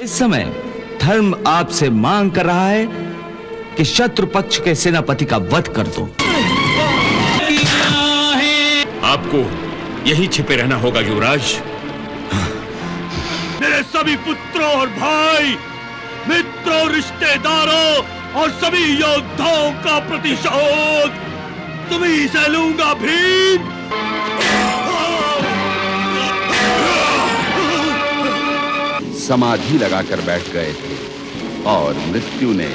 इस समय धर्म आपसे मांग कर रहा है कि शत्रु पक्ष के सेनापति का वध कर दो। आपको यही छिपे रहना होगा युवराज। मेरे सभी पुत्रों और भाई, मित्रों, रिश्तेदारों और सभी योद्धाओं का प्रतिशोध तुम्हीं से लूंगा भीम। समाधि लगाकर बैठ गए थे और मृत्यु ने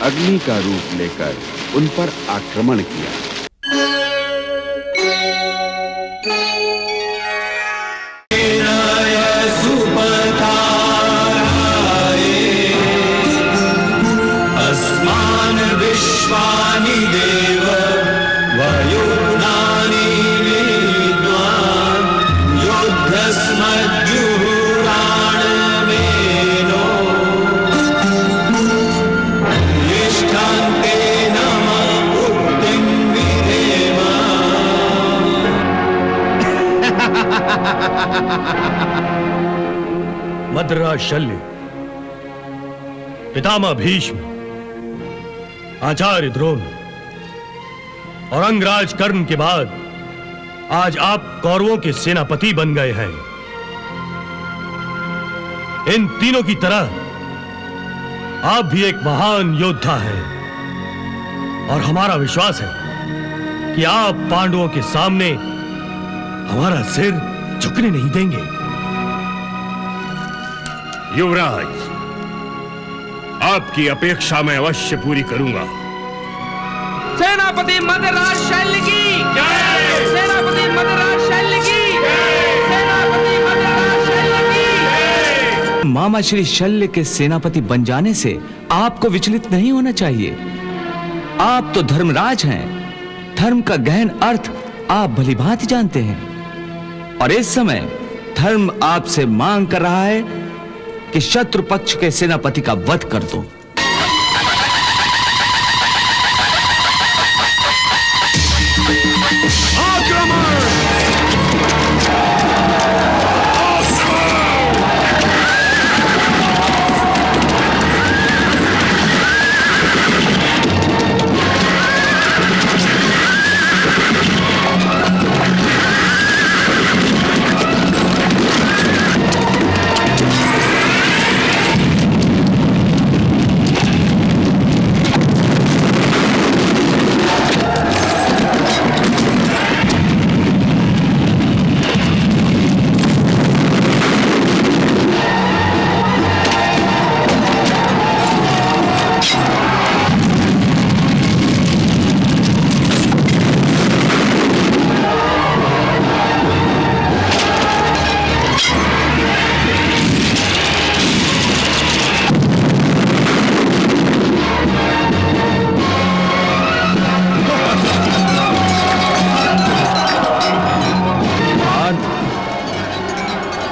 अग्नि का रूप लेकर उन पर आक्रमण किया। मद्राज शल्य, पितामह भीष्म, आचार्य द्रोण और अंगराज कर्ण के बाद आज आप कौरवों के सेनापति बन गए हैं। इन तीनों की तरह आप भी एक महान योद्धा हैं और हमारा विश्वास है कि आप पांडवों के सामने हमारा सिर झुकने नहीं देंगे। युवराज, आपकी अपेक्षा मैं अवश्य पूरी करूंगा। सेनापति मद्राज शल्य की जय! सेनापति मद्राज शल्य की जय! सेनापति मद्राज शल्य की जय! मामा श्री शल्य के सेनापति बन जाने से आपको विचलित नहीं होना चाहिए। आप तो धर्मराज हैं। धर्म का गहन अर्थ आप भलीभांति जानते हैं और इस समय धर्म आपसे मांग कर रहा है कि शत्रु पक्ष के सेनापति का वध कर दो।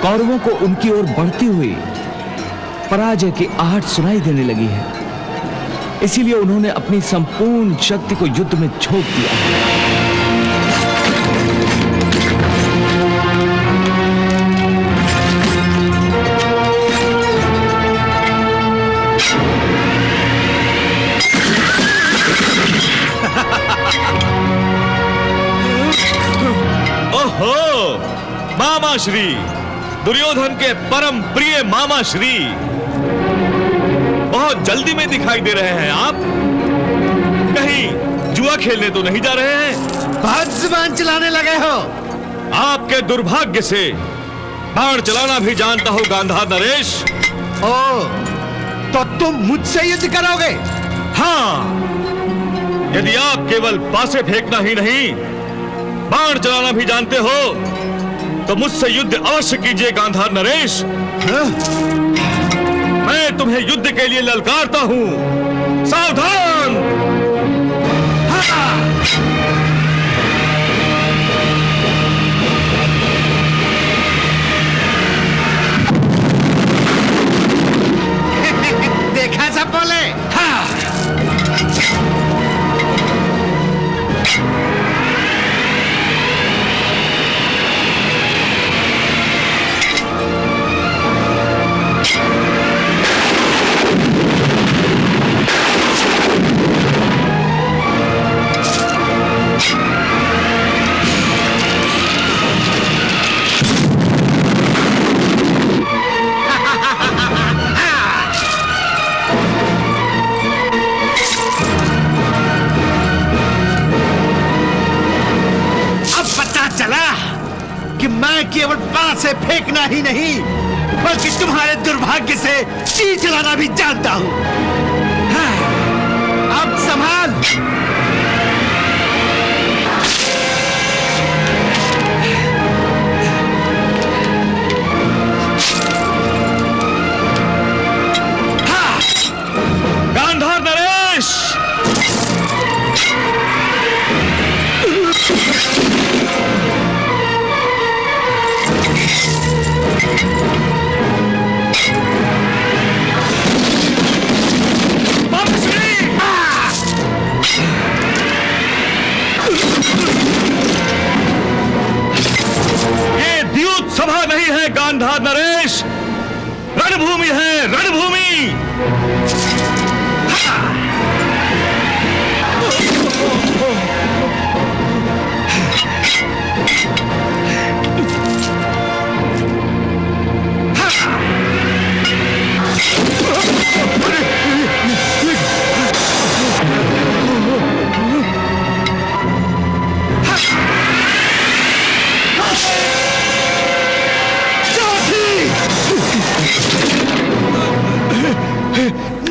कौरवों को उनकी ओर बढ़ती हुई पराजय की आहट सुनाई देने लगी है। इसीलिए उन्होंने अपनी संपूर्ण शक्ति को युद्ध में झोंक दिया। ओहो, मामा श्री, दुर्योधन के परम प्रिय मामा श्री, बहुत जल्दी में दिखाई दे रहे हैं आप। कहीं जुआ खेलने तो नहीं जा रहे हैं? बहुत जुबान चलाने लगे हो। आपके दुर्भाग्य से बाण चलाना भी जानता हो गांधार नरेश। ओ, तो तुम मुझसे युद्ध करोगे? हाँ, यदि आप केवल पासे फेंकना ही नहीं, बाण चलाना भी जानते हो तो मुझसे युद्ध अवश्य कीजिए गांधार नरेश। मैं तुम्हें युद्ध के लिए ललकारता हूं। सावधान! देखा सब बोले। हाँ। तलवार से फेंकना ही नहीं बल्कि तुम्हारे दुर्भाग्य से तीर चलाना भी जानता हूं। हाँ, अब संभाल। गांधार नरेश! ये द्यूत सभा नहीं है गांधार नरेश, रणभूमि है, रणभूमि।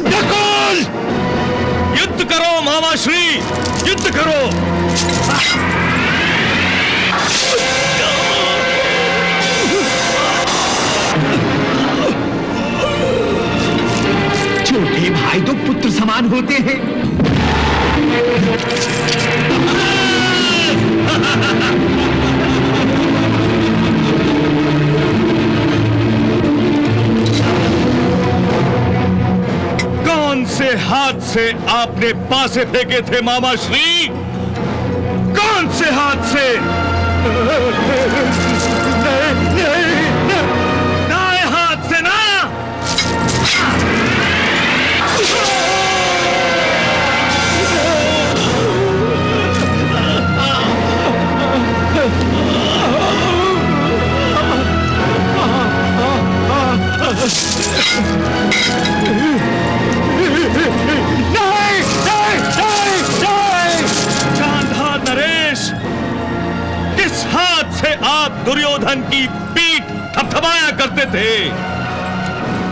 नकुल! युद्ध करो मामाश्री, युद्ध करो। छोटे भाई तो पुत्र समान होते हैं। कौन से हाथ से आपने पासे फेंके थे मामाश्री? कौन से हाथ से? दाएं हाथ से ना? गांधार नरेश, किस हाथ से आप दुर्योधन की पीठ थपथपाया करते थे?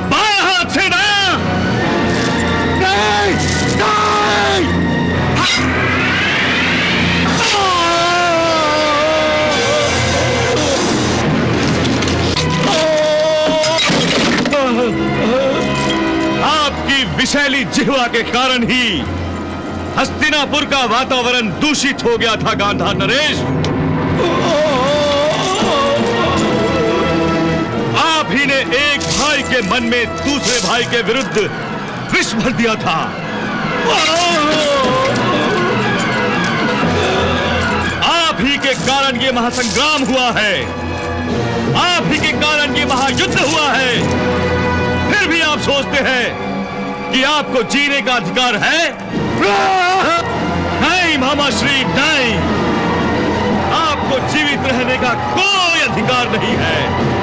बाएं हाथ से ना? आपकी विषैली जिह्वा के कारण ही हस्तिनापुर का वातावरण दूषित हो गया था गांधार नरेश। आप ही ने एक भाई के मन में दूसरे भाई के विरुद्ध विष भर दिया था। आप ही के कारण ये महासंग्राम हुआ है, आप ही के कारण ये महायुद्ध हुआ है। फिर भी आप सोचते हैं कि आपको जीने का अधिकार है? नहीं मामाश्री, नहीं। आपको जीवित रहने का कोई अधिकार नहीं है।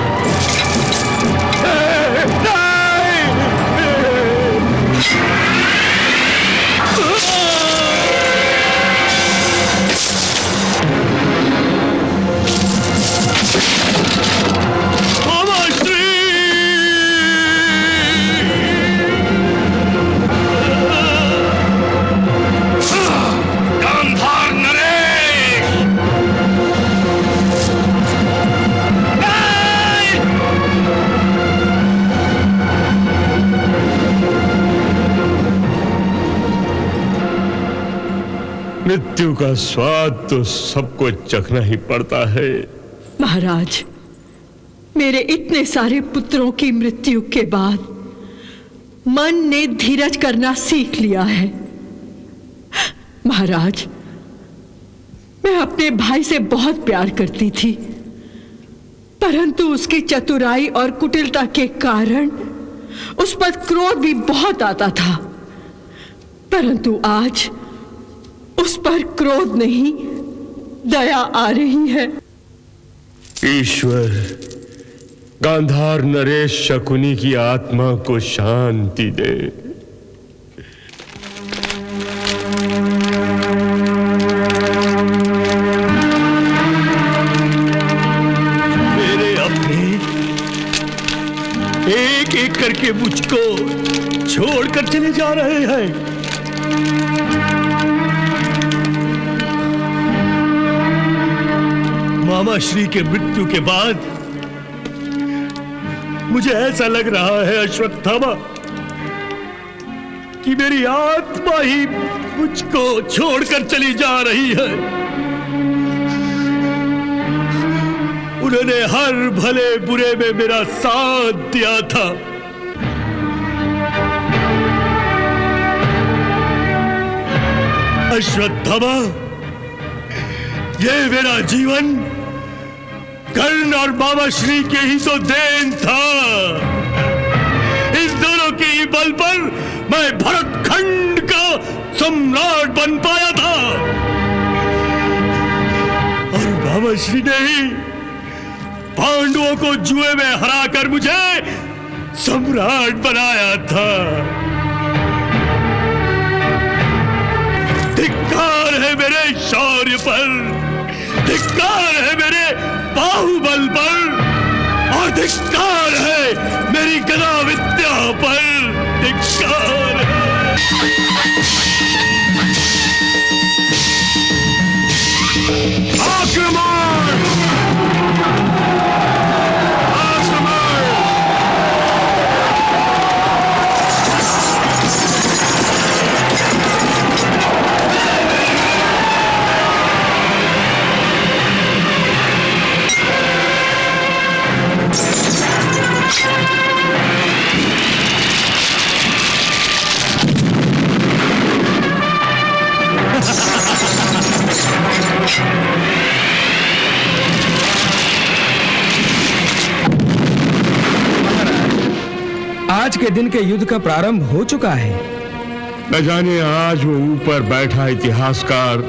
मृत्यु का स्वाद तो सबको चखना ही पड़ता है। महाराज, मेरे इतने सारे पुत्रों की मृत्यु के बाद मन ने धीरज करना सीख लिया है। महाराज, मैं अपने भाई से बहुत प्यार करती थी, परंतु उसकी चतुराई और कुटिलता के कारण उस पर क्रोध भी बहुत आता था। परंतु आज उस पर क्रोध नहीं, दया आ रही है। ईश्वर गांधार नरेश शकुनी की आत्मा को शांति दे। मेरे अपने मुझको छोड़कर चले जा रहे हैं। मामा श्री के मृत्यु के बाद मुझे ऐसा लग रहा है अश्वत्थामा कि मेरी आत्मा ही मुझको छोड़कर चली जा रही है। उन्होंने हर भले बुरे में मेरा साथ दिया था। अश्वत्थामा, ये मेरा जीवन कर्ण और मामा श्री के ही तो देन था। इन दोनों के ही बल पर मैं भरतखंड का सम्राट बन पाया था और मामा श्री ने ही पांडवों को जुए में हराकर मुझे सम्राट बनाया था। धिक्कार है मेरे शौर्य पर, धिक्कार है मेरे बाहुबल पर और धिक्कार है मेरी गदा विद्या पर। धिक्कार है। आक्रमण! आज के दिन के युद्ध का प्रारंभ हो चुका है। न जाने आज वो ऊपर बैठा इतिहासकार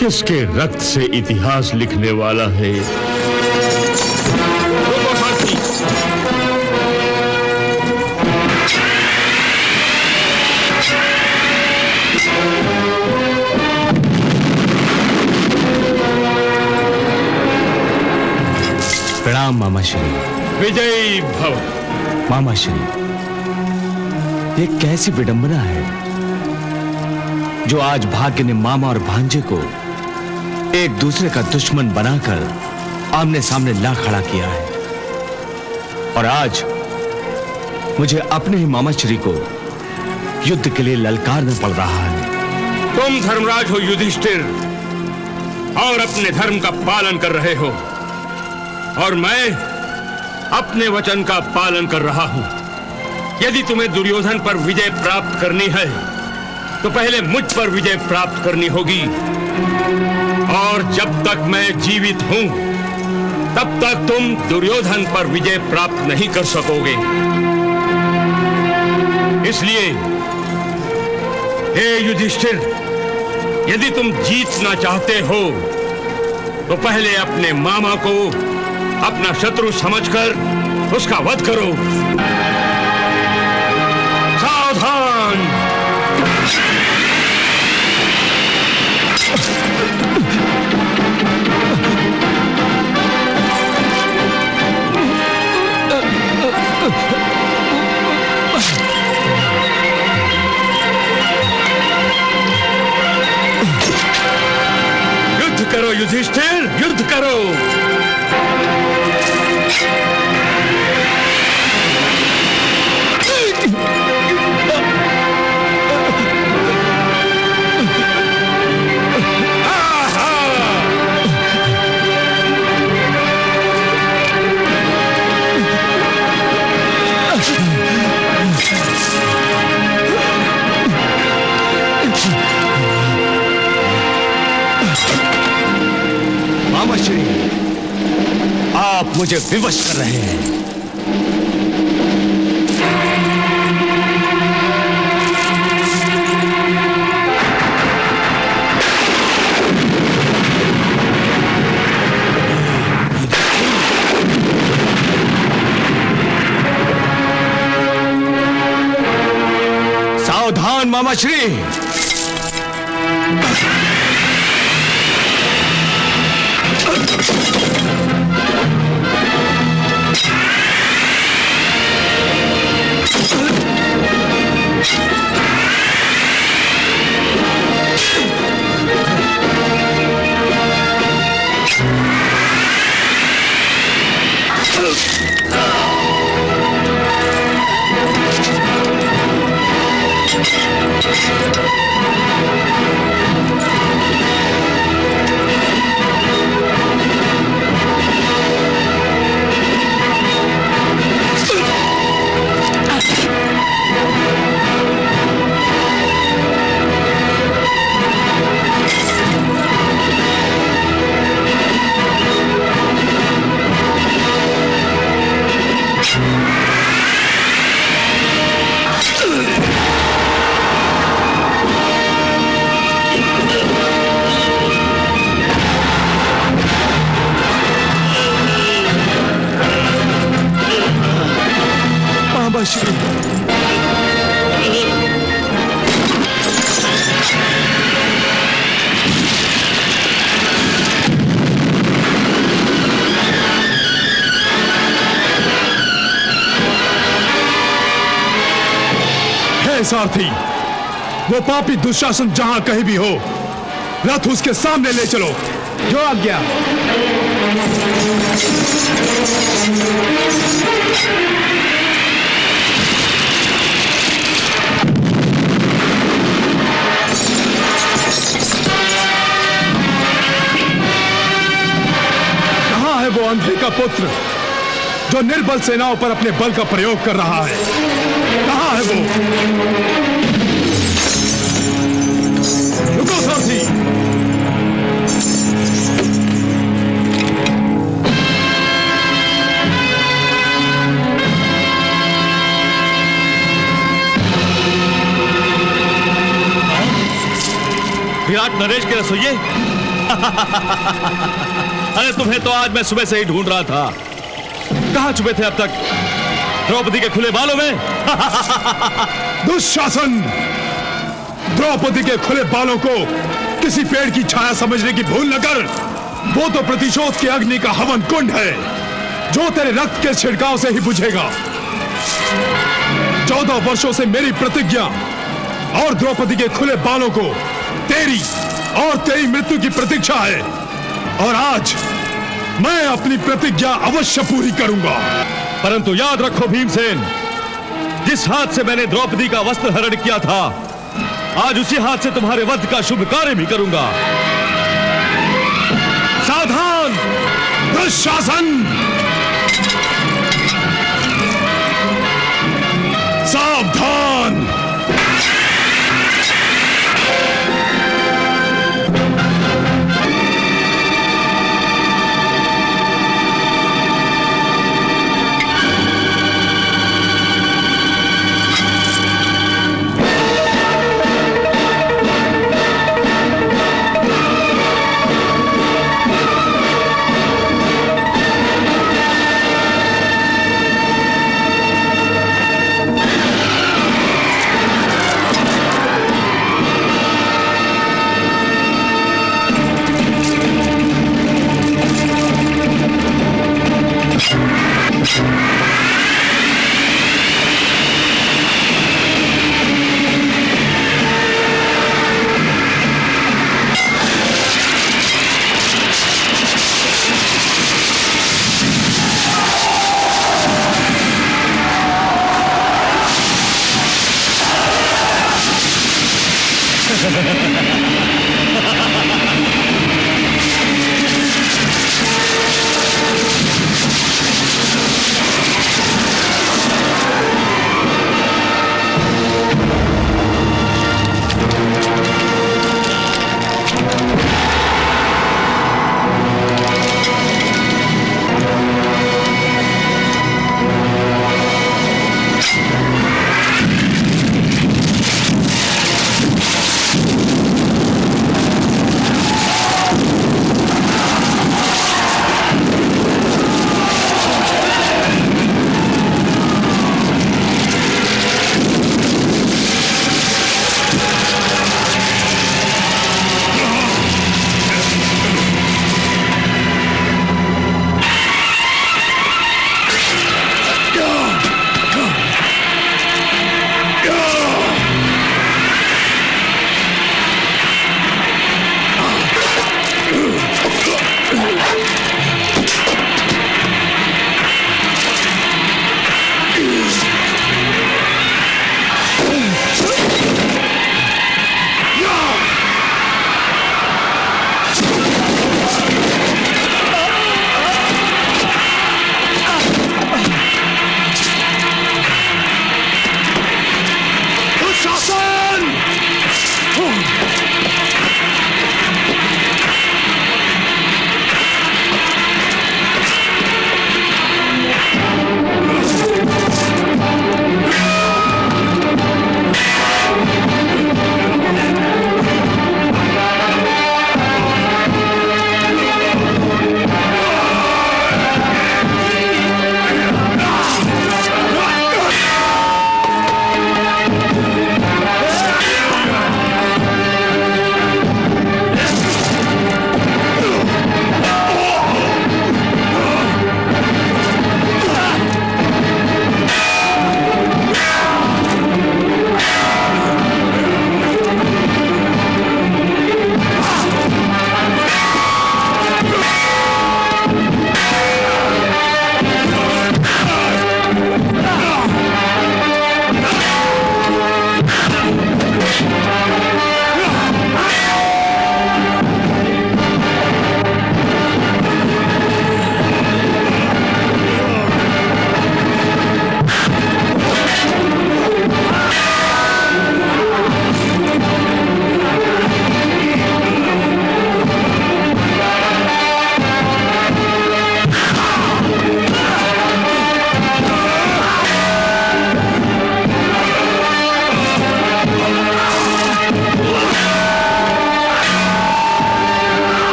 किसके रक्त से इतिहास लिखने वाला है। प्रणाम मामा श्री। विजयी भव। मामा श्री, ये कैसी विडंबना है जो आज भाग्य ने मामा और भांजे को एक दूसरे का दुश्मन बनाकर आमने सामने ला खड़ा किया है और आज मुझे अपने ही मामा श्री को युद्ध के लिए ललकारना पड़ रहा है। तुम धर्मराज हो युधिष्ठिर और अपने धर्म का पालन कर रहे हो और मैं अपने वचन का पालन कर रहा हूं। यदि तुम्हें दुर्योधन पर विजय प्राप्त करनी है तो पहले मुझ पर विजय प्राप्त करनी होगी और जब तक मैं जीवित हूं तब तक तुम दुर्योधन पर विजय प्राप्त नहीं कर सकोगे। इसलिए हे युधिष्ठिर, यदि तुम जीतना चाहते हो तो पहले अपने मामा को अपना शत्रु समझकर उसका वध करो। सावधान! युद्ध करो युधिष्ठिर, युद्ध करो। मामा श्री, आप मुझे विवश कर रहे हैं। सावधान मामा श्री। पिताश्री। हे सारथी, वो पापी दुशासन जहां कहीं भी हो, रथ उसके सामने ले चलो। जो आज्ञा। कहां है वो अंधे का पुत्र जो निर्बल सेनाओं पर अपने बल का प्रयोग कर रहा है? कहां है वो? रुको सारथी। विराट नरेश के रसोइये। अरे तुम्हें तो आज मैं सुबह से ही ढूंढ रहा था। कहां छुपे थे अब तक? द्रौपदी के खुले बालों में। दुशासन! द्रौपदी के खुले बालों को किसी पेड़ की छाया समझने की भूल न कर। वो तो प्रतिशोध के अग्नि का हवन कुंड है जो तेरे रक्त के छिड़काव से ही बुझेगा। 14 वर्षों से मेरी प्रतिज्ञा और द्रौपदी के खुले बालों को तेरी और तेरी मृत्यु की प्रतीक्षा है, और आज मैं अपनी प्रतिज्ञा अवश्य पूरी करूंगा। परंतु याद रखो भीमसेन, जिस हाथ से मैंने द्रौपदी का वस्त्र हरण किया था, आज उसी हाथ से तुम्हारे वध का शुभ कार्य भी करूंगा। सावधान दुशासन! सावधान!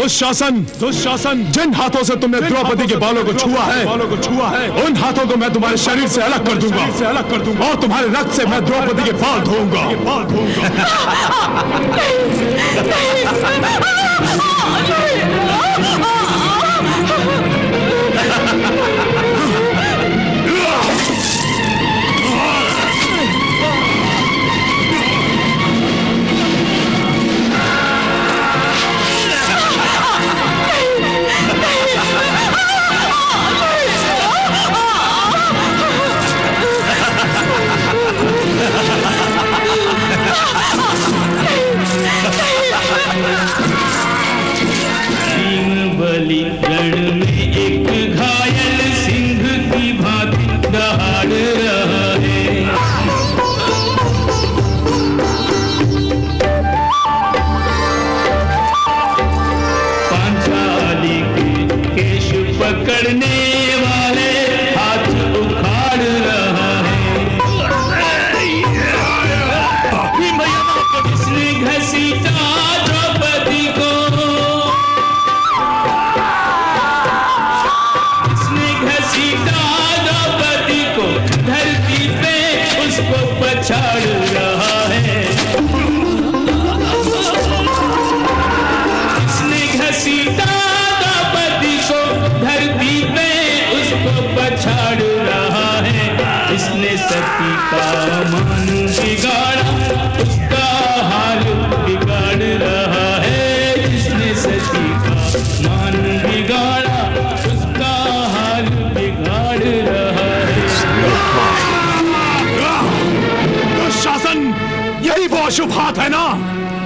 दुशासन जिन हाथों से तुमने द्रौपदी के बालों को छुआ है उन हाथों को मैं तुम्हारे शरीर से अलग कर दूंगा और तुम्हारे रक्त से मैं द्रौपदी के बाल धोऊंगा। बलि रण में एक घायल सिंह की भांति दहाड़ रहा है। पांचाली के केश पकड़ने वाले हाथ उखाड़ रहा है। इसने घसीटा द्रौपदी को, द्रौपदी को धरती पे उसको पछाड़ रहा है। इसने घसीटा द्रौपदी को धरती पे उसको पछाड़ रहा है। इसने सती का मान बिगाड़ा, उसका हाल बिगाड़ रहा है। इसने सती का मान बिगाड़ा, उसका हाल बिगाड़ रहा है। दुशासन, यही वो अशुभ हाथ है ना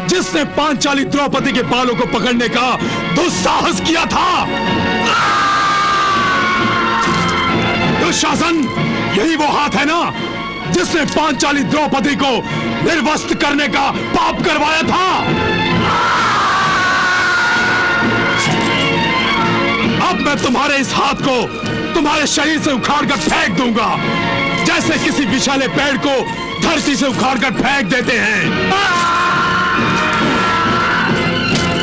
जिसने पांचाली द्रौपदी के बालों को पकड़ने का दुस्साहस किया था। दुशासन, यही वो हाथ है ना जिसने पांचाली द्रौपदी को निर्वस्त्र करने का पाप करवाया था। अब मैं तुम्हारे इस हाथ को तुम्हारे शरीर से उखाड़कर फेंक दूंगा, जैसे किसी विशाले पेड़ को धरती से उखाड़कर फेंक देते हैं।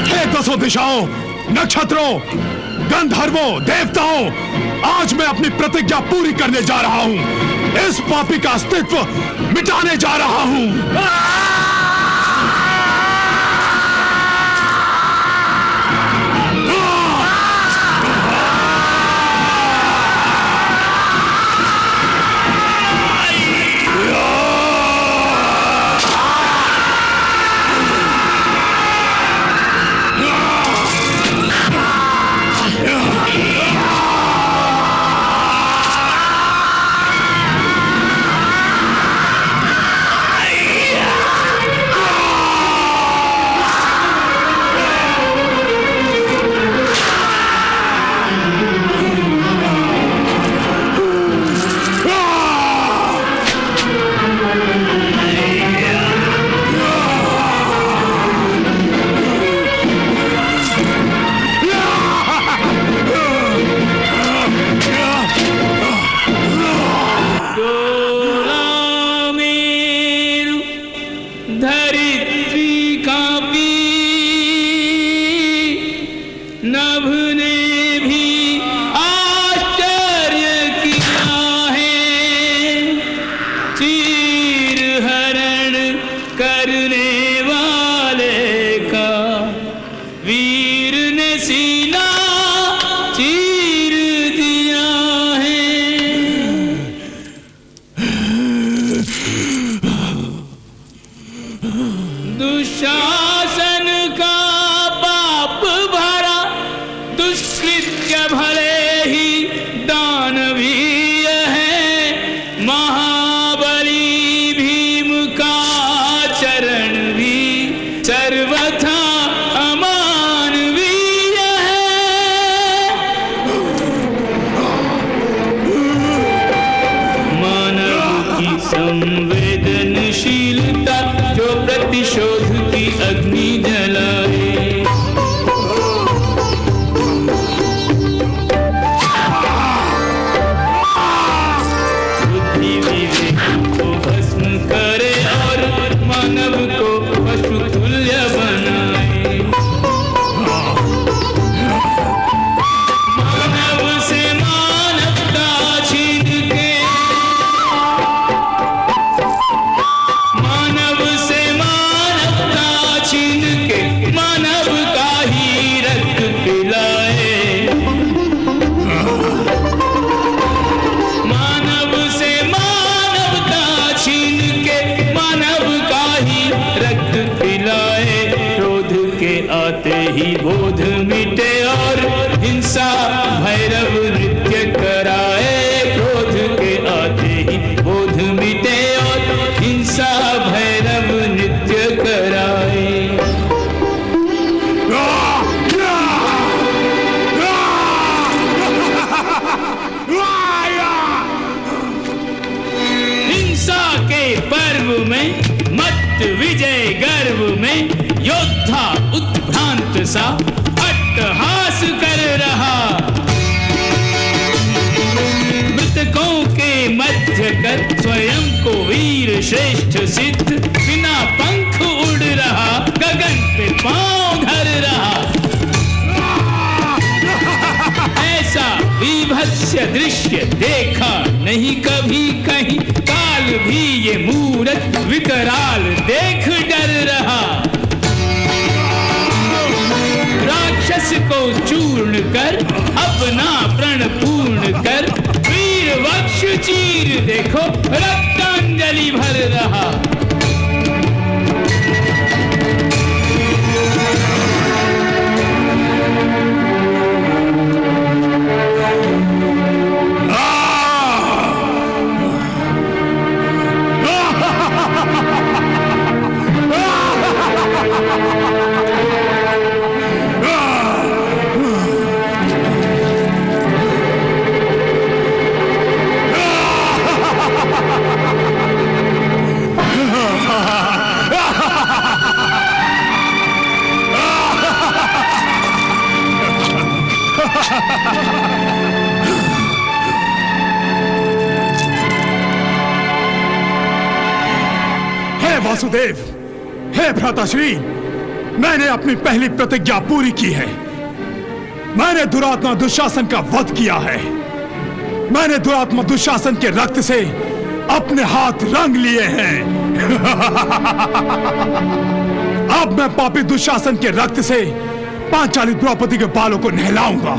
हे दसों दिशाओं, नक्षत्रों, गंधर्वों, देवताओं, आज मैं अपनी प्रतिज्ञा पूरी करने जा रहा हूं। इस पापी का अस्तित्व मिटाने जा रहा हूं। दुशासन का पाप भरा दुष्कृत्य भले ही दानवीय है। महाबली भीम का चरण भी सर्वथा अमानवीय है। मानव की संवेदनशीलता जो प्रतिशोध की अग्नि जलाए। बुद्धि विवेक को भस्म करे और मानव को पशु तुल्य बनाए। ही बोध मिटे और हिंसा भैरव नृत्य कराए। क्रोध के आते ही बोध मिटे और हिंसा भैरव नृत्य कराए। हिंसा के पर्व में मत विजय गर्व में योद्धा उत्भ्रांत सा अट्टहास कर रहा। मृतकों के मध्य कर स्वयं को वीर श्रेष्ठ सिद्ध बिना पंख उड़ रहा, गगन पे पांव धर रहा। ऐसा विभत्स दृश्य देखा नहीं कभी कहीं, काल भी ये मूरत विकराल देख डर रहा। राक्षस को चूर्ण कर अपना प्रण पूर्ण कर, वीर वक्ष चीर देखो रक्तांजलि भर रहा। हे वासुदेव, हे भ्राताश्री, मैंने अपनी पहली प्रतिज्ञा पूरी की है। मैंने दुरात्मा दुशासन का वध किया है। मैंने दुरात्मा दुशासन के रक्त से अपने हाथ रंग लिए हैं। अब मैं पापी दुशासन के रक्त से पांचाली द्रौपदी के बालों को नहलाऊंगा,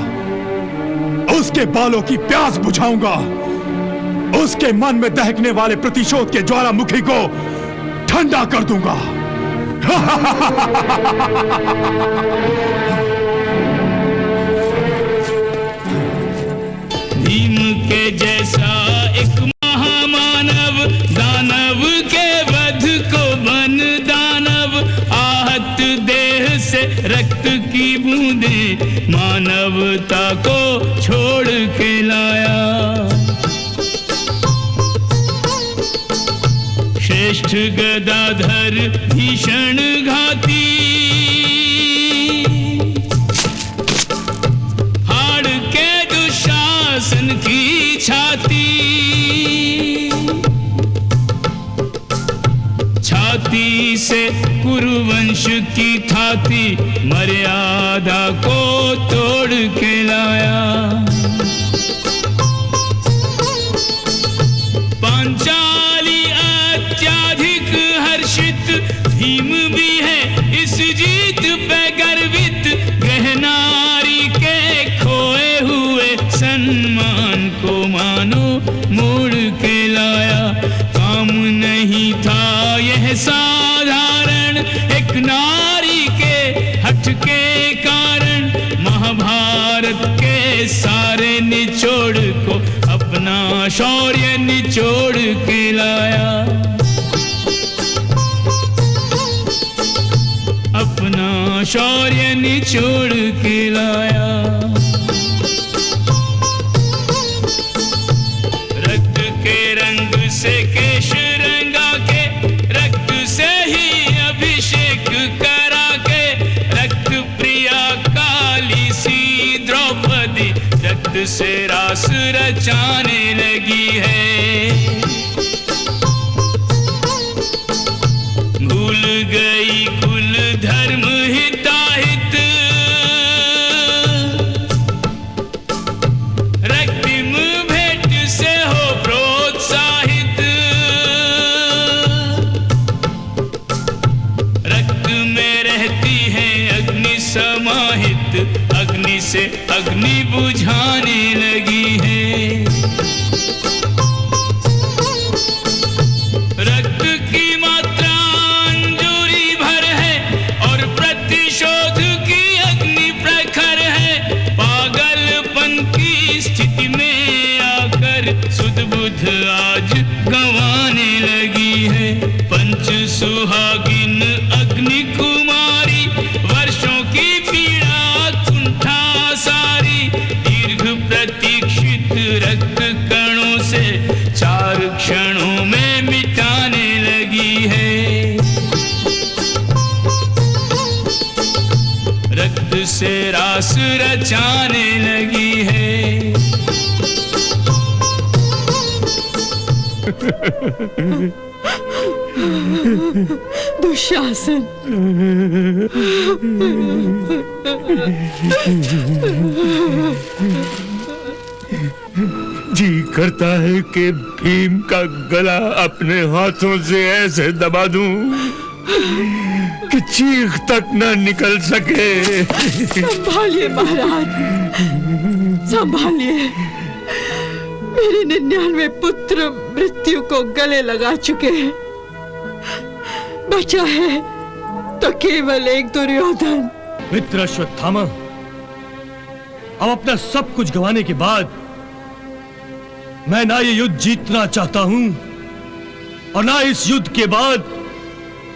उसके बालों की प्यास बुझाऊंगा, उसके मन में दहकने वाले प्रतिशोध के ज्वालामुखी को ठंडा कर दूंगा। भीम के जैसा एक महामानव, दानव के वध को बन दानव, आहत देह से रक्त की बूंदें मानवता को छोड़ के लाया। श्रेष्ठ गदाधर भीषण घाती, हाड़ के दुशासन की छाती, छाती से कुरुवंश की थाती मर्यादा को तोड़ के लाया। पांचाली अत्याधिक हर्षित, भीम भी है इस जीत पे गर्वित, गहनारी के खोए हुए सम्मान को मानो मोड़ के लाया। काम नहीं था यह साधारण, एक नारी के हठ के कारण महाभारत के सारे निचोड़ को अपना शौर्य निचोड़ के लाया। अपना शौर्य निचोड़ के लाया। रक्त के रंग से केश रंगा के, रक्त से ही अभिषेक करा के, रक्त प्रिया काली सी द्रौपदी रक्त से रास रचाने लगी है। भूल गई कुल धर्म हिताहित, रक्तिम भेंट से हो प्रोत्साहित। रक्त में रहती है अग्नि समाहित, अग्नि से अग्नि बुझाने लगी है। रक्त की मात्रा अंजूरी भर है और प्रतिशोध की सुहागिन अग्नि कुमारी, वर्षों की पीड़ा कुंठा सारी, दीर्घ प्रतीक्षित रक्त कणों से 4 क्षणों में मिटाने लगी है। रक्त से रास रचाने लगी है। दुशासन, जी करता है कि भीम का गला अपने हाथों से ऐसे दबा दूं कि चीख तक न निकल सके। संभालिए महाराज, संभालिए। मेरे 99 पुत्र मृत्यु को गले लगा चुके हैं, बचा है तो केवल एक दुर्योधन। मित्र अश्वत्थामा, अब अपना सब कुछ गंवाने के बाद मैं ना ये युद्ध जीतना चाहता हूं और ना इस युद्ध के बाद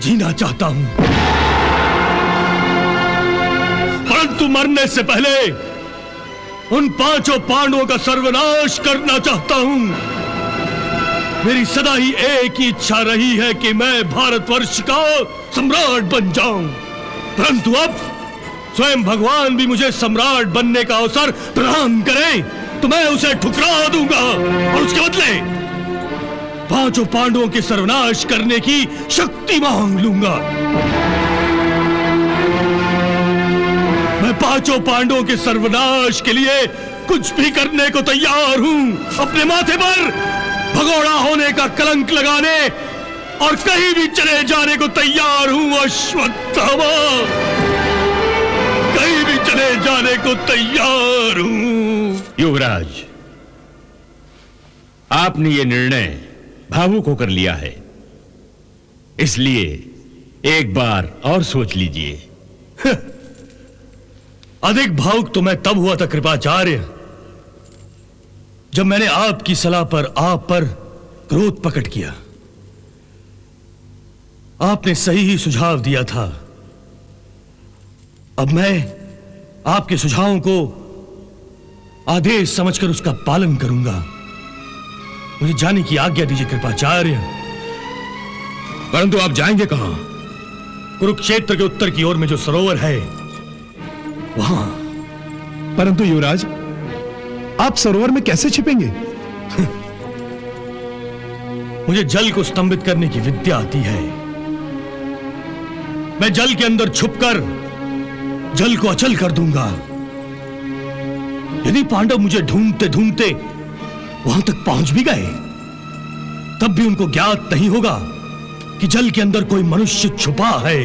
जीना चाहता हूं, परंतु मरने से पहले उन 5 पांडवों का सर्वनाश करना चाहता हूं। मेरी सदा ही एक ही इच्छा रही है कि मैं भारतवर्ष का सम्राट बन जाऊं, परंतु अब स्वयं भगवान भी मुझे सम्राट बनने का अवसर प्रदान करें तो मैं उसे ठुकरा दूंगा और उसके बदले 5 पांडवों के सर्वनाश करने की शक्ति मांग लूंगा। मैं 5 पांडवों के सर्वनाश के लिए कुछ भी करने को तैयार हूं। अपने माथे पर भगोड़ा होने का कलंक लगाने और कहीं भी चले जाने को तैयार हूं अश्वत्थामा, कहीं भी चले जाने को तैयार हूं। युवराज, आपने ये निर्णय भावुक होकर लिया है, इसलिए एक बार और सोच लीजिए। अधिक भावुक तो मैं तब हुआ था कृपाचार्य, जब मैंने आपकी सलाह पर आप पर क्रोध प्रकट किया। आपने सही ही सुझाव दिया था। अब मैं आपके सुझावों को आदेश समझकर उसका पालन करूंगा। मुझे जाने की आज्ञा दीजिए कृपाचार्य। परंतु आप जाएंगे कहां? कुरुक्षेत्र के उत्तर की ओर में जो सरोवर है वहां। परंतु युवराज, आप सरोवर में कैसे छिपेंगे? मुझे जल को स्तंभित करने की विद्या आती है। मैं जल के अंदर छुपकर जल को अचल कर दूंगा। यदि पांडव मुझे ढूंढते ढूंढते वहां तक पहुंच भी गए, तब भी उनको ज्ञात नहीं होगा कि जल के अंदर कोई मनुष्य छुपा है।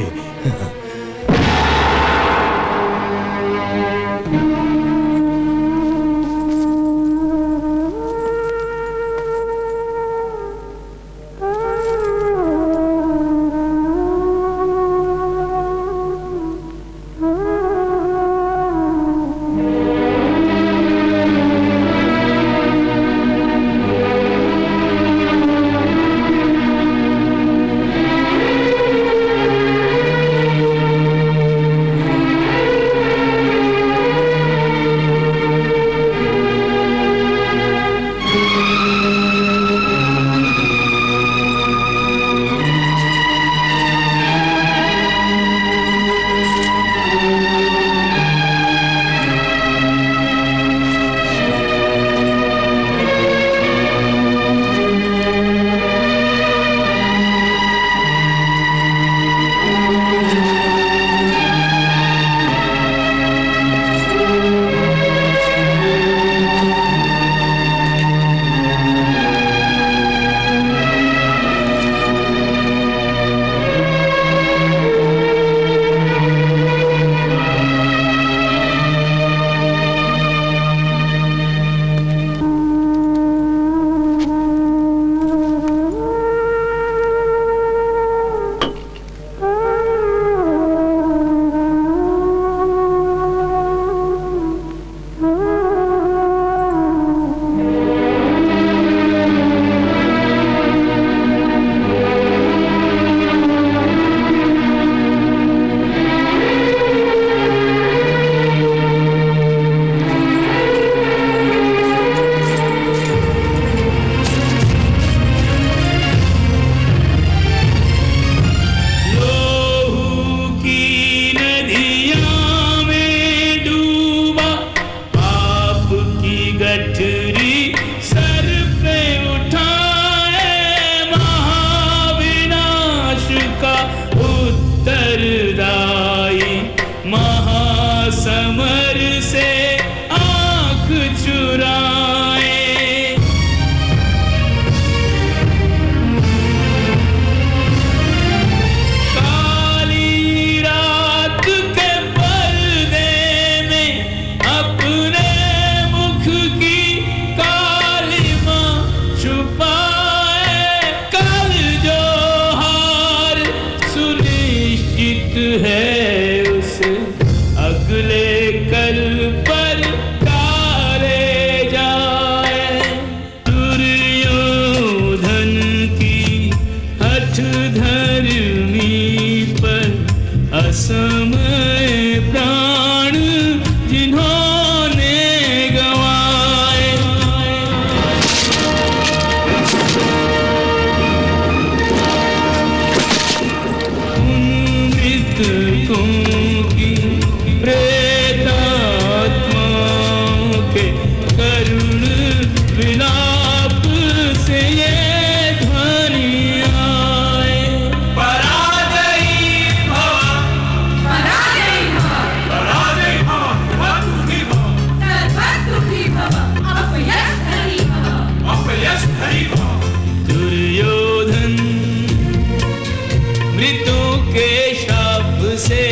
प्रेतों के शाप से,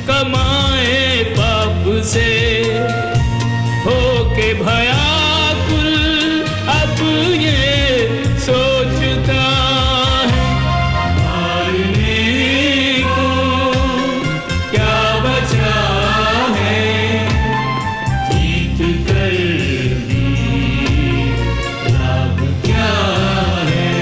कमाए पाप से, होके भयाकुल अब ये सोचता है, मारने को क्या बचा है, जीत कर भी लाभ क्या है।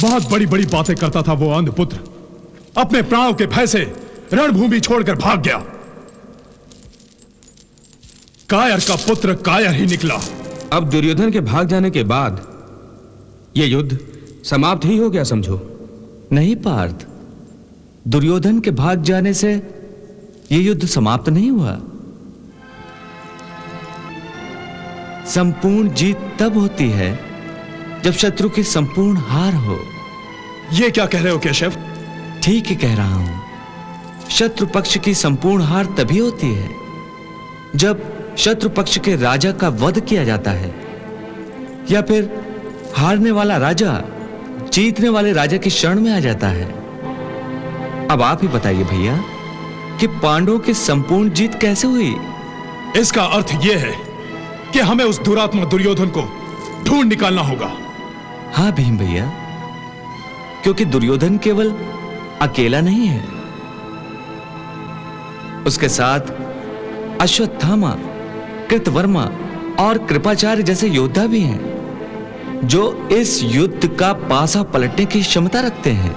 बहुत बड़ी बड़ी बातें करता था वो अंधपुत्र, अपने प्राणों के भय से रणभूमि छोड़कर भाग गया। कायर का पुत्र कायर ही निकला। अब दुर्योधन के भाग जाने के बाद यह युद्ध समाप्त ही हो गया समझो। नहीं पार्थ, दुर्योधन के भाग जाने से यह युद्ध समाप्त नहीं हुआ। संपूर्ण जीत तब होती है जब शत्रु की संपूर्ण हार हो। ये क्या कह रहे हो केशव? ठीक ही कह रहा हूं। शत्रु पक्ष की संपूर्ण हार तभी होती है जब शत्रु पक्ष के राजा का वध किया जाता है, या फिर हारने वाला राजा जीतने वाले राजा की शरण में आ जाता है। अब आप ही बताइए भैया कि पांडवों की संपूर्ण जीत कैसे हुई? इसका अर्थ यह है कि हमें उस दुरात्मा दुर्योधन को ढूंढ निकालना होगा। हाँ भीम भैया, क्योंकि दुर्योधन केवल अकेला नहीं है, उसके साथ अश्वत्थामा, कृतवर्मा और कृपाचार्य जैसे योद्धा भी हैं जो इस युद्ध का पासा पलटने की क्षमता रखते हैं।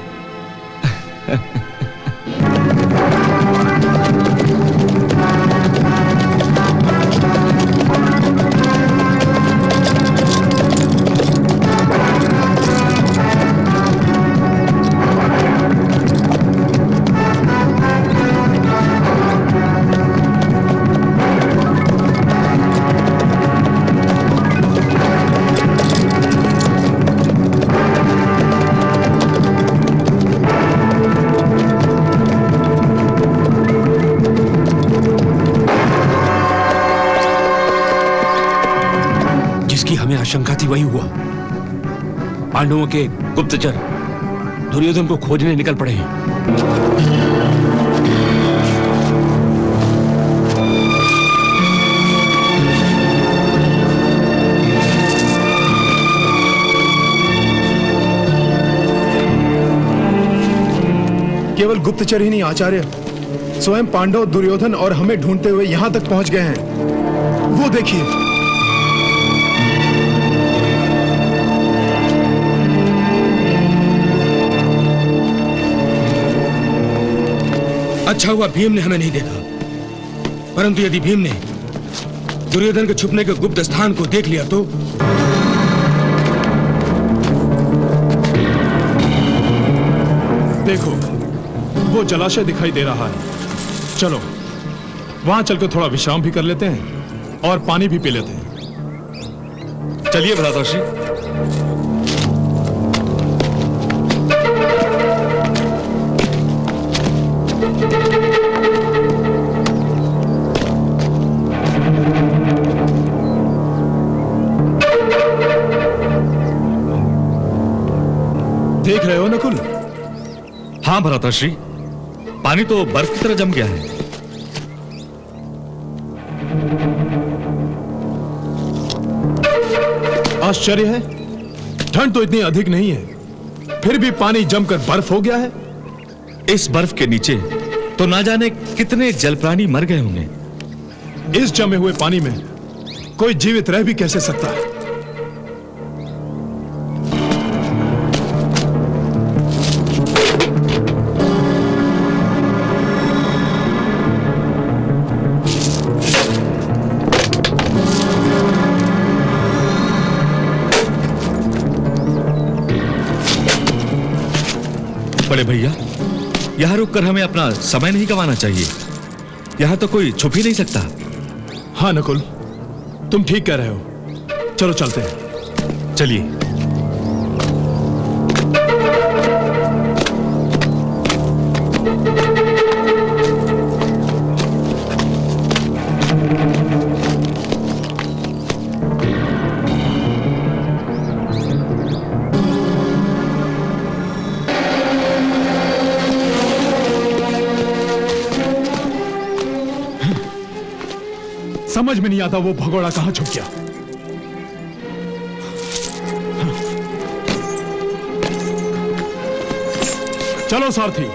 आशंका थी वही हुआ। पांडवों के गुप्तचर दुर्योधन को खोजने निकल पड़े हैं। केवल गुप्तचर ही नहीं आचार्य, स्वयं पांडव दुर्योधन और हमें ढूंढते हुए यहां तक पहुंच गए हैं। वो देखिए। अच्छा हुआ भीम ने हमें नहीं देखा, परंतु यदि भीम ने दुर्योधन के छुपने के गुप्त स्थान को देख लिया तो? देखो, वो जलाशय दिखाई दे रहा है। चलो वहां चलकर थोड़ा विश्राम भी कर लेते हैं और पानी भी पी लेते हैं। चलिए भ्राताश्री। देख रहे हो नकुल? हाँ भ्राताश्री, पानी तो बर्फ की तरह जम गया है। आश्चर्य है, ठंड तो इतनी अधिक नहीं है, फिर भी पानी जमकर बर्फ हो गया है। इस बर्फ के नीचे तो ना जाने कितने जल प्राणी मर गए होंगे। इस जमे हुए पानी में कोई जीवित रह भी कैसे सकता है? बड़े भैया, यहां रुककर हमें अपना समय नहीं गंवाना चाहिए। यहां तो कोई छुप ही नहीं सकता। हाँ नकुल, तुम ठीक कह रहे हो। चलो चलते हैं। चलिए। समझ में नहीं आता वो भगोड़ा कहां छुप गया। चलो सारथी।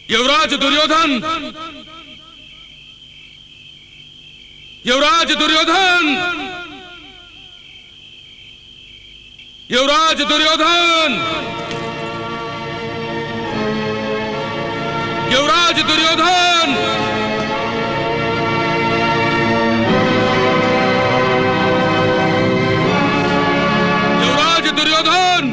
युवराज दुर्योधन! युवराज दुर्योधन! युवराज दुर्योधन! युवराज दुर्योधन! युवराज दुर्योधन!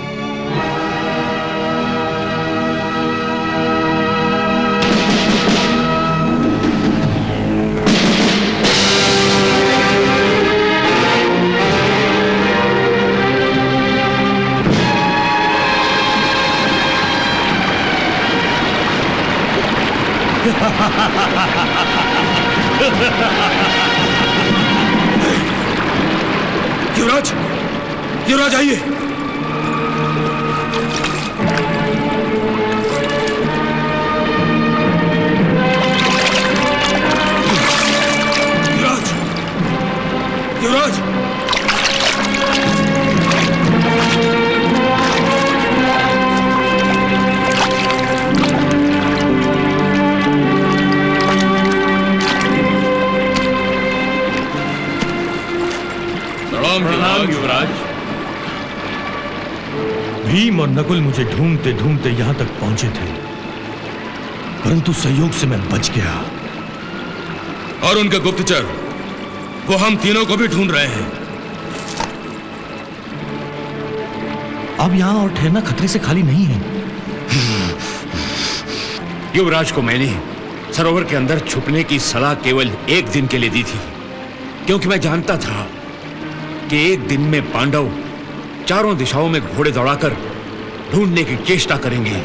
युवराज, युवराज आइए। युवराज, युवराज! प्रणाम युवराज। भीम और नकुल मुझे ढूंढते ढूंढते यहां तक पहुंचे थे, परंतु संयोग से मैं बच गया। और उनके गुप्तचर, वो हम तीनों को भी ढूंढ रहे हैं। अब यहां और ठहरना खतरे से खाली नहीं है। युवराज को मैंने सरोवर के अंदर छुपने की सलाह केवल एक दिन के लिए दी थी, क्योंकि मैं जानता था कि एक दिन में पांडव चारों दिशाओं में घोड़े दौड़ाकर ढूंढने की चेष्टा करेंगे।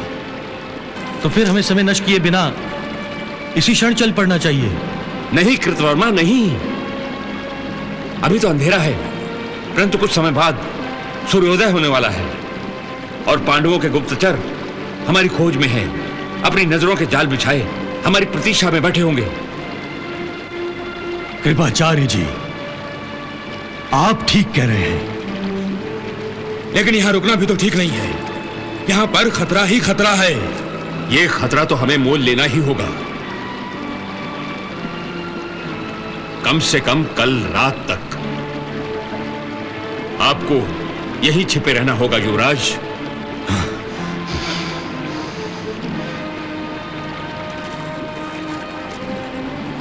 तो फिर हमें समय नष्ट किए बिना इसी क्षण चल पड़ना चाहिए। नहीं कृतवर्मा, नहीं। अभी तो अंधेरा है, परंतु कुछ समय बाद सूर्योदय होने वाला है और पांडवों के गुप्तचर हमारी खोज में हैं। अपनी नजरों के जाल बिछाए हमारी प्रतीक्षा में बैठे होंगे। कृपाचार्य जी, आप ठीक कह रहे हैं, लेकिन यहां रुकना भी तो ठीक नहीं है। यहां पर खतरा ही खतरा है। यह खतरा तो हमें मोल लेना ही होगा। कम से कम कल रात तक आपको यही छिपे रहना होगा युवराज।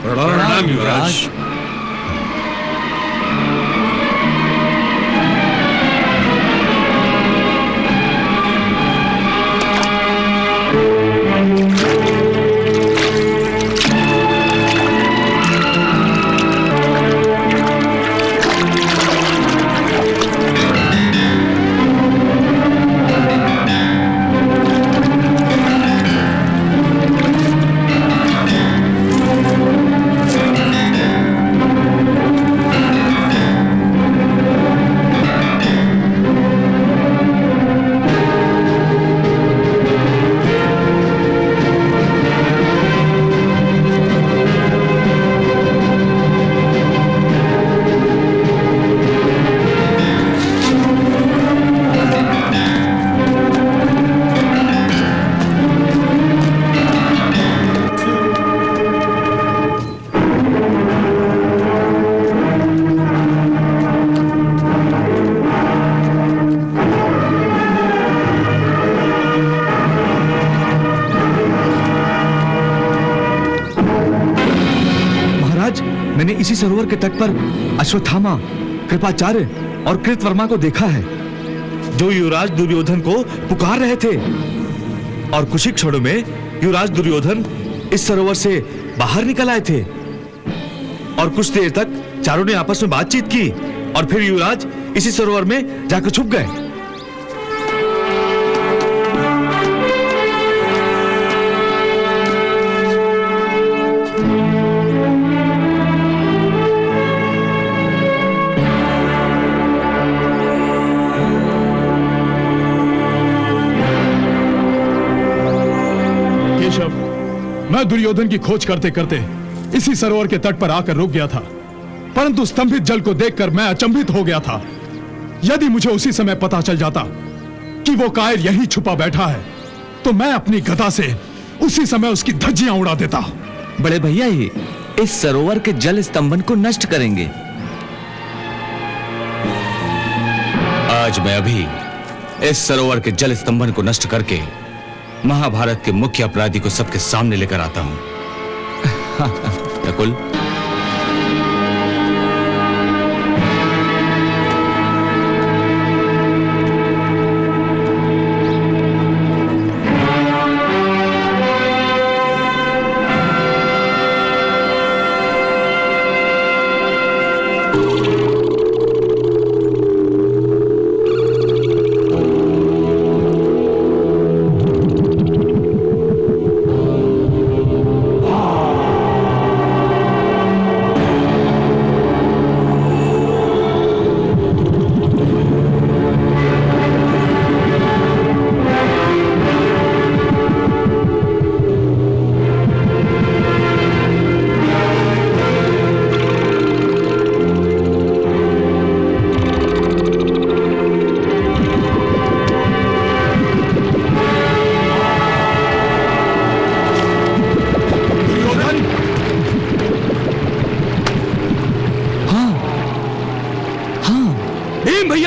प्रणाम युवराज। मैंने इसी सरोवर के तट पर अश्वत्थामा, कृपाचार्य और कृतवर्मा को देखा है, जो युवराज दुर्योधन को पुकार रहे थे। और कुछ ही क्षणों में युवराज दुर्योधन इस सरोवर से बाहर निकल आए थे और कुछ देर तक चारों ने आपस में बातचीत की और फिर युवराज इसी सरोवर में जाकर छुप गए। मैं दुर्योधन की खोज करते करते इसी सरोवर के तट पर आकर रुक गया था, परंतु स्तंभित जल को देखकर मैं अचंभित हो गया था। यदि मुझे उसी समय पता चल जाता कि वो कायर यहीं छुपा बैठा है, तो मैं अपनी गदा से उसी समय उसकी धज्जियां उड़ा देता। बड़े भैया ही इस सरोवर के जल स्तंभन को नष्ट करेंगे। आज मैं अभी इस सरोवर के जल स्तंभन को नष्ट करके महाभारत के मुख्य अपराधी को सबके सामने लेकर आता हूं। नकुल,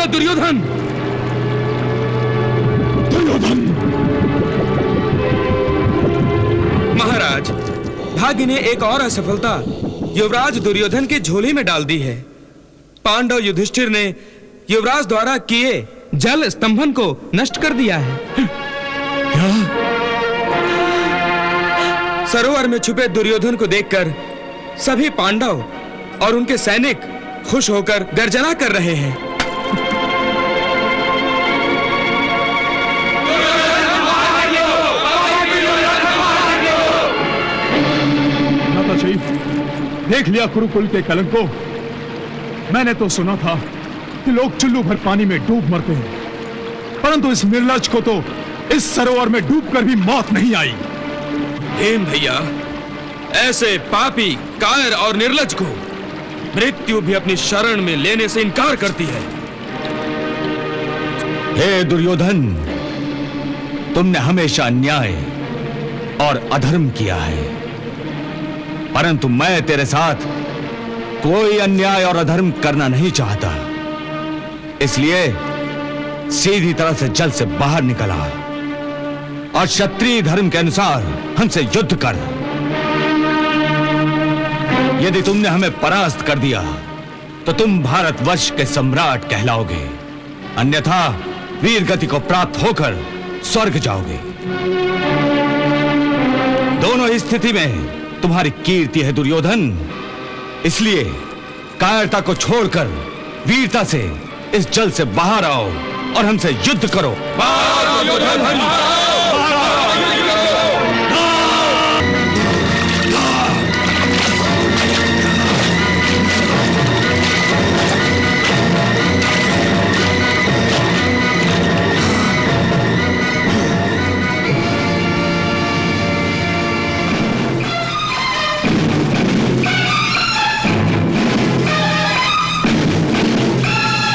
दुर्योधन! दुर्योधन! महाराज, भाग्य ने एक और असफलता युवराज दुर्योधन के झोले में डाल दी है। पांडव युधिष्ठिर ने युवराज द्वारा किए जल स्तंभन को नष्ट कर दिया है। क्या? सरोवर में छुपे दुर्योधन को देखकर सभी पांडव और उनके सैनिक खुश होकर गर्जना कर रहे हैं। देख लिया कुरुकुल के कलंक को। मैंने तो सुना था कि लोग चुल्लू भर पानी में डूब मरते हैं, परंतु इस निर्लज को तो इस सरोवर में डूबकर भी मौत नहीं आई। हेम भैया, ऐसे पापी, कायर और निर्लज को मृत्यु भी अपनी शरण में लेने से इनकार करती है। हे दुर्योधन, तुमने हमेशा अन्याय और अधर्म किया है, परंतु मैं तेरे साथ कोई अन्याय और अधर्म करना नहीं चाहता। इसलिए सीधी तरह से जल से बाहर निकल आ और क्षत्रिय धर्म के अनुसार हमसे युद्ध कर। यदि तुमने हमें परास्त कर दिया तो तुम भारतवर्ष के सम्राट कहलाओगे, अन्यथा वीर गति को प्राप्त होकर स्वर्ग जाओगे। दोनों ही स्थिति में तुम्हारी कीर्ति है दुर्योधन। इसलिए कायरता को छोड़कर वीरता से इस जल से बाहर आओ और हमसे युद्ध करो।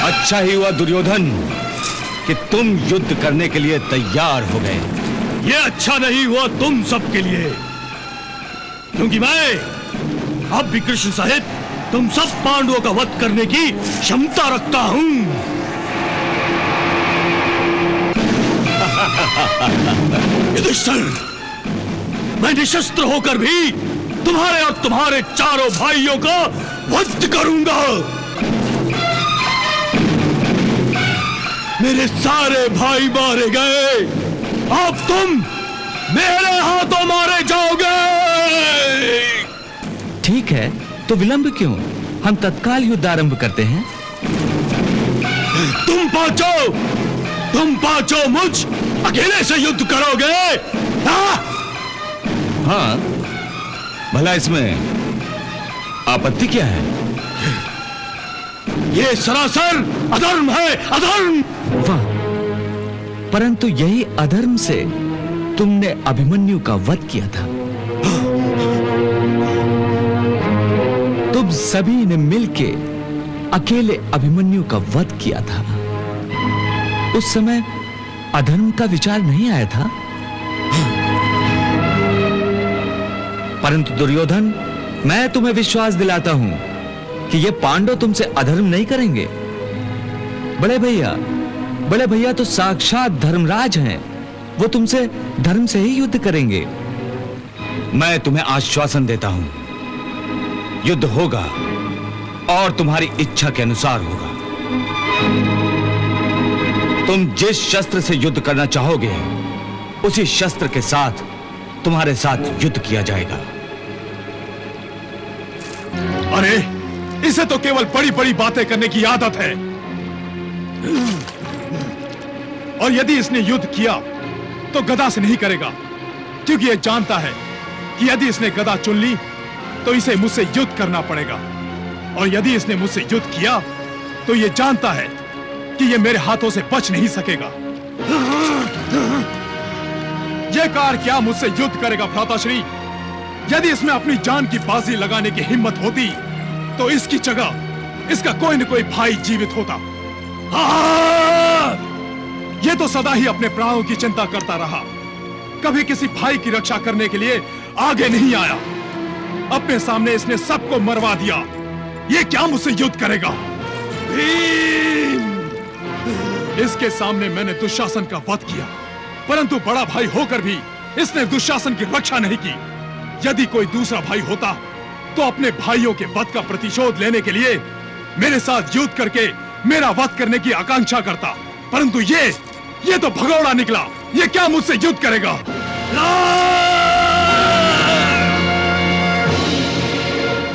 अच्छा ही हुआ दुर्योधन कि तुम युद्ध करने के लिए तैयार हो गए। ये अच्छा नहीं हुआ तुम सबके लिए, क्योंकि मैं अब भी कृष्ण सहित तुम सब पांडवों का वध करने की क्षमता रखता हूं। युधिष्ठिर, मैं निशस्त्र होकर भी तुम्हारे और तुम्हारे चारों भाइयों का वध करूंगा। मेरे सारे भाई मारे गए, अब तुम मेरे हाथों मारे जाओगे। ठीक है, तो विलंब क्यों? हम तत्काल युद्ध आरंभ करते हैं। तुम पांचों मुझ अकेले से युद्ध करोगे? हाँ, भला इसमें आपत्ति क्या है? ये सरासर अधर्म है, अधर्म। वाह, परंतु यही अधर्म से तुमने अभिमन्यु का वध किया था। तुम सभी ने मिलके अकेले अभिमन्यु का वध किया था। उस समय अधर्म का विचार नहीं आया था। परंतु दुर्योधन, मैं तुम्हें विश्वास दिलाता हूं कि ये पांडव तुमसे अधर्म नहीं करेंगे। बड़े भैया तो साक्षात धर्मराज हैं। वो तुमसे धर्म से ही युद्ध करेंगे। मैं तुम्हें आश्वासन देता हूं, युद्ध होगा और तुम्हारी इच्छा के अनुसार होगा। तुम जिस शस्त्र से युद्ध करना चाहोगे, उसी शस्त्र के साथ तुम्हारे साथ युद्ध किया जाएगा। अरे, इसे तो केवल बड़ी बड़ी बातें करने की आदत है। और यदि इसने युद्ध किया तो गदा से नहीं करेगा, क्योंकि यह जानता है कि यदि इसने गदा चुन ली तो इसे मुझसे युद्ध करना पड़ेगा। और यदि इसने मुझसे युद्ध किया तो यह जानता है कि यह मेरे हाथों से बच नहीं सकेगा। यह कार क्या मुझसे युद्ध करेगा भ्राताश्री? यदि इसमें अपनी जान की बाजी लगाने की हिम्मत होती तो इसकी जगह इसका कोई न कोई भाई जीवित होता। यह तो सदा ही अपने प्राणों की चिंता करता रहा, कभी किसी भाई की रक्षा करने के लिए आगे नहीं आया। अपने सामने इसने सबको मरवा दिया। यह क्या मुझसे युद्ध करेगा? इसके सामने मैंने दुशासन का वध किया, परंतु बड़ा भाई होकर भी इसने दुशासन की रक्षा नहीं की। यदि कोई दूसरा भाई होता तो अपने भाइयों के वध का प्रतिशोध लेने के लिए मेरे साथ युद्ध करके मेरा वध करने की आकांक्षा करता, परंतु ये तो भगोड़ा निकला। ये क्या मुझसे युद्ध करेगा?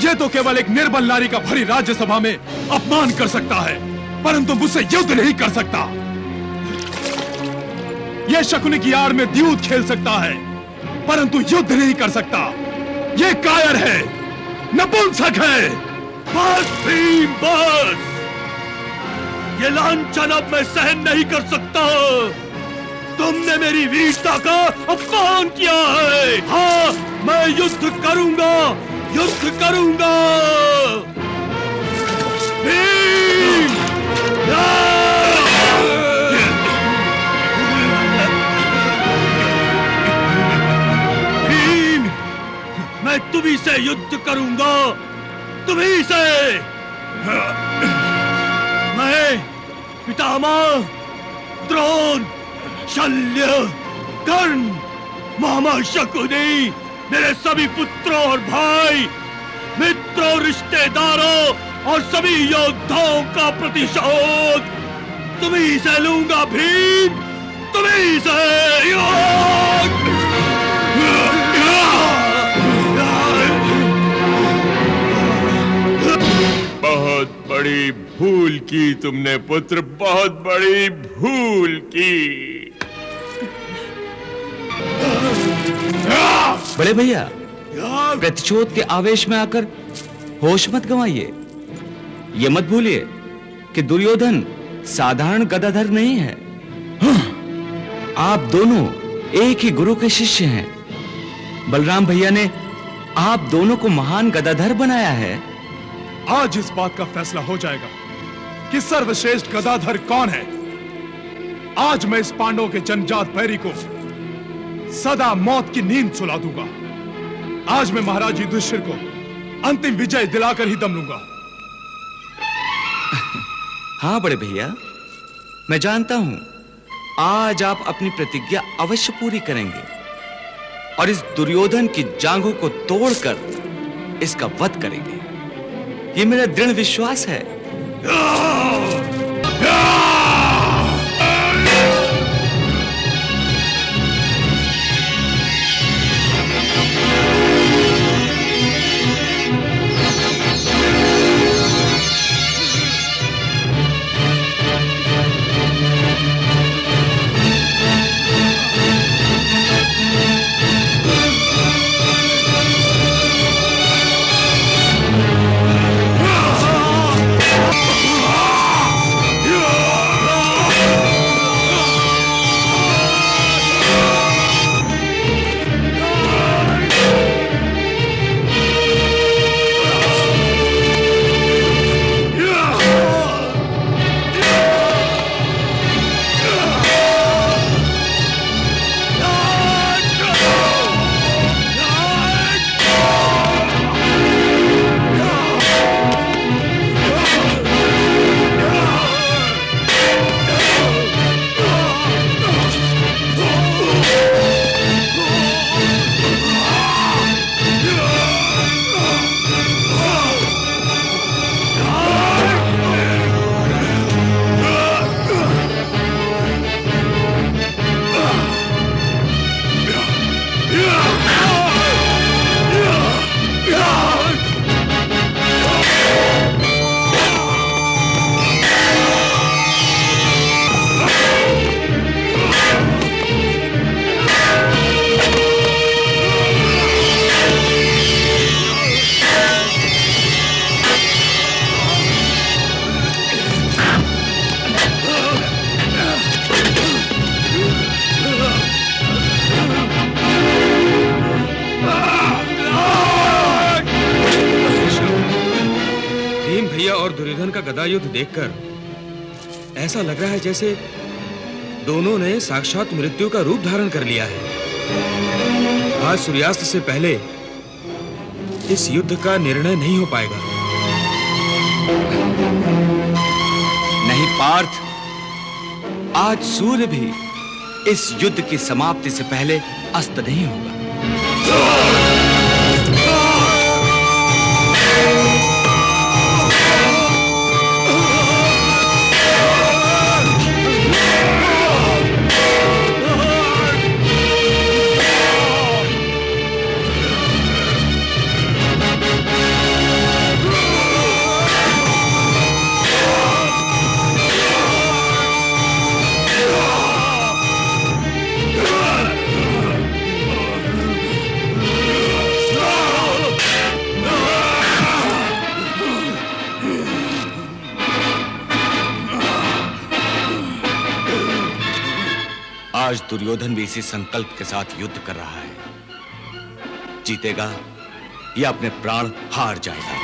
ये तो केवल एक निर्बल नारी का भरी राज्यसभा में अपमान कर सकता है, परंतु मुझसे युद्ध नहीं कर सकता। यह शकुनी की आड़ में द्यूत खेल सकता है, परंतु युद्ध नहीं कर सकता। यह कायर है, नपुंसक है, बस भीम बस! ये लांछन अब मैं सहन नहीं कर सकता। तुमने मेरी वीरता का अपमान किया है। हाँ, मैं युद्ध करूंगा, युद्ध करूंगा। भीम! भीम! मैं तुम्ही से युद्ध करूंगा, तुम्ही से। मैं पितामह, द्रोण, शल्य, कर्ण, मोहम्मद शकुनी, मेरे सभी पुत्रों और भाई, मित्रों, रिश्तेदारों और सभी योद्धाओं का प्रतिशोध तुम्ही से लूंगा भीम, तुम्ही से। बहुत बड़ी भूल की तुमने पुत्र, बहुत बड़ी भूल की। बड़े भैया, प्रतिशोध के आवेश में आकर होश मत गंवाइए। ये मत भूलिए कि दुर्योधन साधारण गदाधर नहीं है। आप दोनों एक ही गुरु के शिष्य हैं। बलराम भैया ने आप दोनों को महान गदाधर बनाया है। आज इस बात का फैसला हो जाएगा कि सर्वश्रेष्ठ गदाधर कौन है। आज मैं इस पांडवों के जन्मजात बैरी को सदा मौत की नींद सुला दूंगा। आज मैं महाराज युधिष्ठिर को अंतिम विजय दिलाकर ही दम लूंगा। हाँ बड़े भैया, मैं जानता हूं आज आप अपनी प्रतिज्ञा अवश्य पूरी करेंगे और इस दुर्योधन की जांघों को तोड़कर इसका वध करेंगे। ये मेरा दृढ़ विश्वास है। दुर्योधन का गदा युद्ध देखकर ऐसा लग रहा है जैसे दोनों ने साक्षात मृत्यु का रूप धारण कर लिया है। आज सूर्यास्त से पहले इस युद्ध का निर्णय नहीं हो पाएगा। नहीं पार्थ, आज सूर्य भी इस युद्ध की समाप्ति से पहले अस्त नहीं होगा। आज दुर्योधन भी इसी संकल्प के साथ युद्ध कर रहा है, जीतेगा या अपने प्राण हार जाएगा।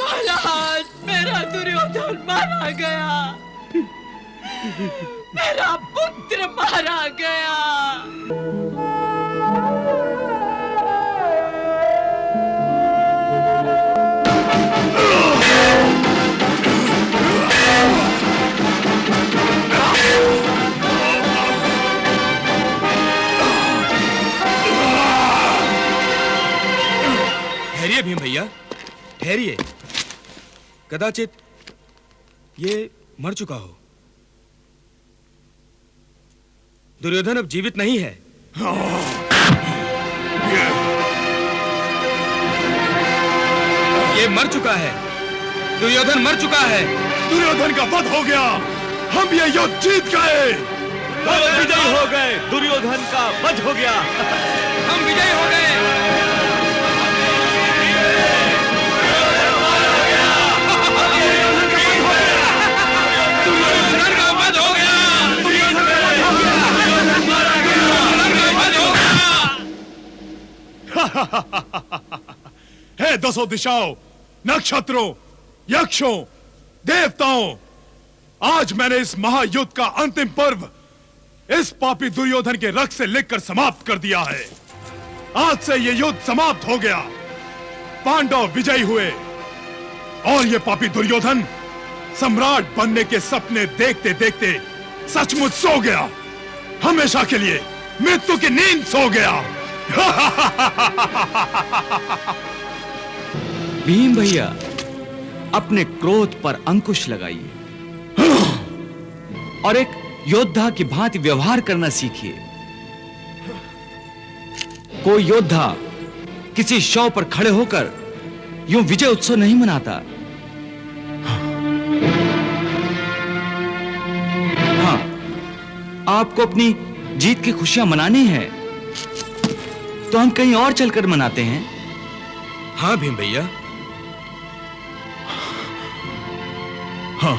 महाराज, मेरा दुर्योधन मारा गया, मेरा पुत्र मारा गया। ठहरिए भीम भैया, ठहरिए। कदाचित ये मर चुका हो। दुर्योधन अब जीवित नहीं है। ये मर चुका है। दुर्योधन मर चुका है। दुर्योधन का वध हो गया। हम ये युद्ध जीत गए। हम विजयी हो गए। दुर्योधन का वध हो गया। हम विजयी हो गए। हे दसों दिशाओं, नक्षत्रों, यक्षों, देवताओं, आज मैंने इस महायुद्ध का अंतिम पर्व इस पापी दुर्योधन के रक्त से लिखकर समाप्त कर दिया है। आज से यह युद्ध समाप्त हो गया। पांडव विजयी हुए और यह पापी दुर्योधन सम्राट बनने के सपने देखते देखते सचमुच सो गया। हमेशा के लिए मृत्यु की नींद सो गया। भीम भैया, अपने क्रोध पर अंकुश लगाइए और एक योद्धा की भांति व्यवहार करना सीखिए। कोई योद्धा किसी शव पर खड़े होकर यूं विजय उत्सव नहीं मनाता। हाँ, आपको अपनी जीत की खुशियां मनानी है तो हम कहीं और चलकर मनाते हैं। हाँ भीम भैया। हाँ,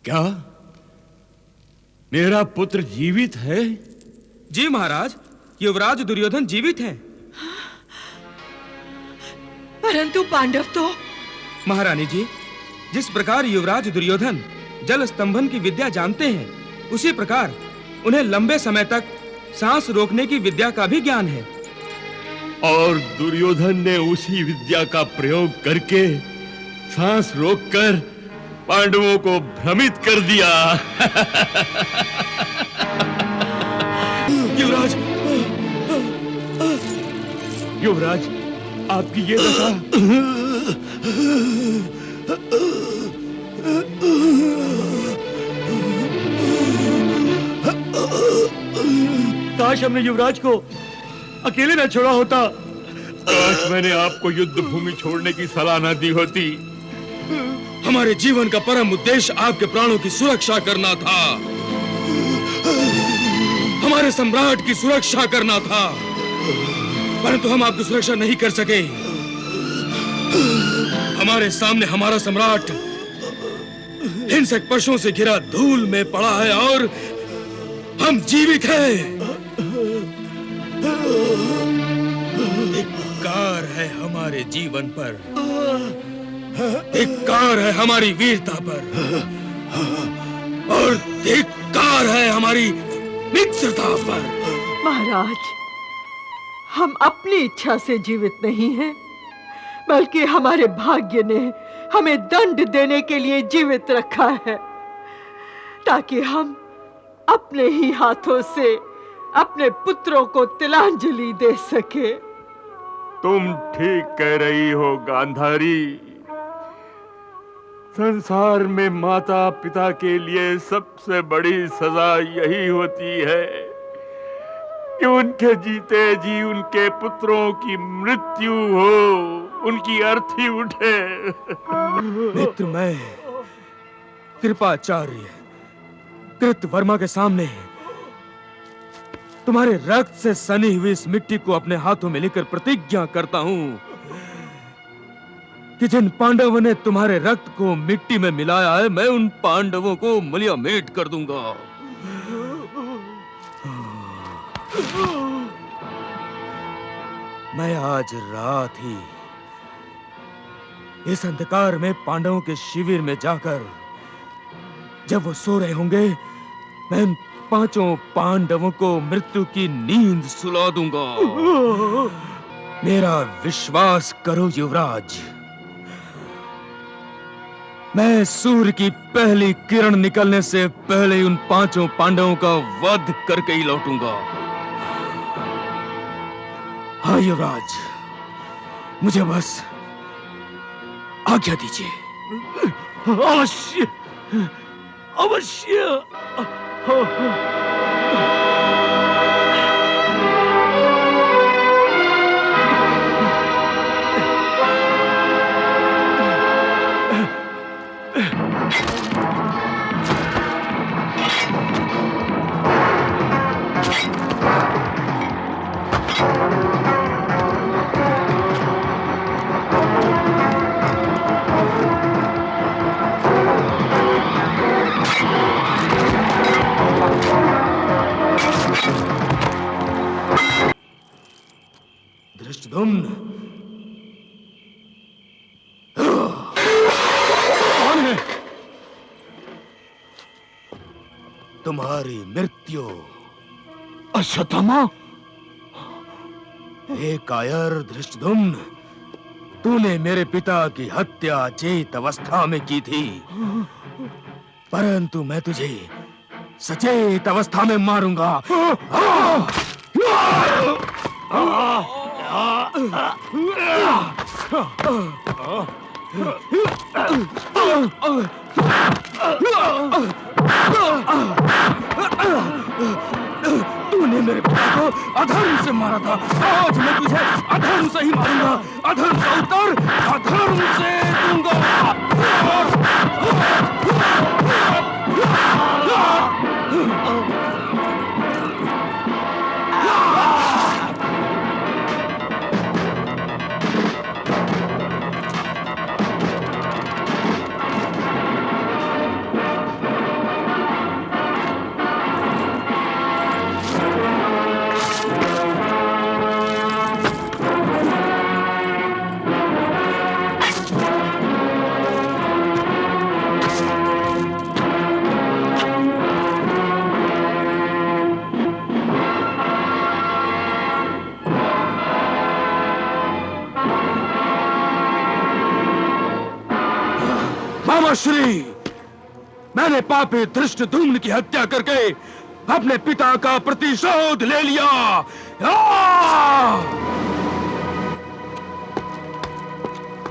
क्या मेरा पुत्र जीवित है? जी महाराज, युवराज दुर्योधन जीवित हैं। परंतु पांडव तो महारानी जी, जिस प्रकार युवराज दुर्योधन जल स्तंभन की विद्या जानते हैं, उसी प्रकार उन्हें लंबे समय तक सांस रोकने की विद्या का भी ज्ञान है। और दुर्योधन ने उसी विद्या का प्रयोग करके सांस रोककर पांडवों को भ्रमित कर दिया। युवराज, युवराज, आपकी ये दशा। काश हमने युवराज को अकेले न छोड़ा होता। काश मैंने आपको युद्ध भूमि छोड़ने की सलाह न दी होती। हमारे जीवन का परम उद्देश्य आपके प्राणों की सुरक्षा करना था, हमारे सम्राट की सुरक्षा करना था, परंतु हम आपकी सुरक्षा नहीं कर सके। हमारे सामने हमारा सम्राट हिंसक पशुओं से घिरा धूल में पड़ा है और हम जीवित हैं। धिक्कार है हमारे जीवन पर, धिक्कार है हमारी वीरता पर, और धिक्कार है हमारी मित्रता पर। महाराज, हम अपनी इच्छा से जीवित नहीं हैं, बल्कि हमारे भाग्य ने हमें दंड देने के लिए जीवित रखा है, ताकि हम अपने ही हाथों से अपने पुत्रों को तिलांजलि दे सके। तुम ठीक कह रही हो गांधारी। संसार में माता पिता के लिए सबसे बड़ी सजा यही होती है कि उनके जीते जी उनके पुत्रों की मृत्यु हो, उनकी अर्थी उठे। मित्र, मैं कृपाचार्य कृतवर्मा के सामने तुम्हारे रक्त से सनी हुई इस मिट्टी को अपने हाथों में लेकर प्रतिज्ञा करता हूं कि जिन पांडवों ने तुम्हारे रक्त को मिट्टी में मिलाया है, मैं उन पांडवों को मलियामेट कर दूंगा। मैं आज रात ही इस अंधकार में पांडवों के शिविर में जाकर, जब वो सो रहे होंगे, मैं उन पांचों पांडवों को मृत्यु की नींद सुला दूंगा। मेरा विश्वास करो युवराज, मैं सूर्य की पहली किरण निकलने से पहले ही उन पांचों पांडवों का वध करके ही लौटूंगा। हाँ युवराज, मुझे बस आज्ञा दीजिए। अवश्य, अवश्य। धृष्टद्युम्न, कौन है? तुम्हारी मृत्यु। अश्वत्थामा? हे कायर धृष्टद्युम्न, तूने मेरे पिता की हत्या चेत अवस्था में की थी, परंतु मैं तुझे सचेत अवस्था में मारूंगा। तूने मेरे पिता को अधर्म से मारा था, आज मैं तुझे अधर्म से ही मारूंगा। अधर्म का उत्तर अधर्म से दूंगा। मामाश्री, मैंने पापी धृष्टद्युम्न की हत्या करके अपने पिता का प्रतिशोध ले लिया।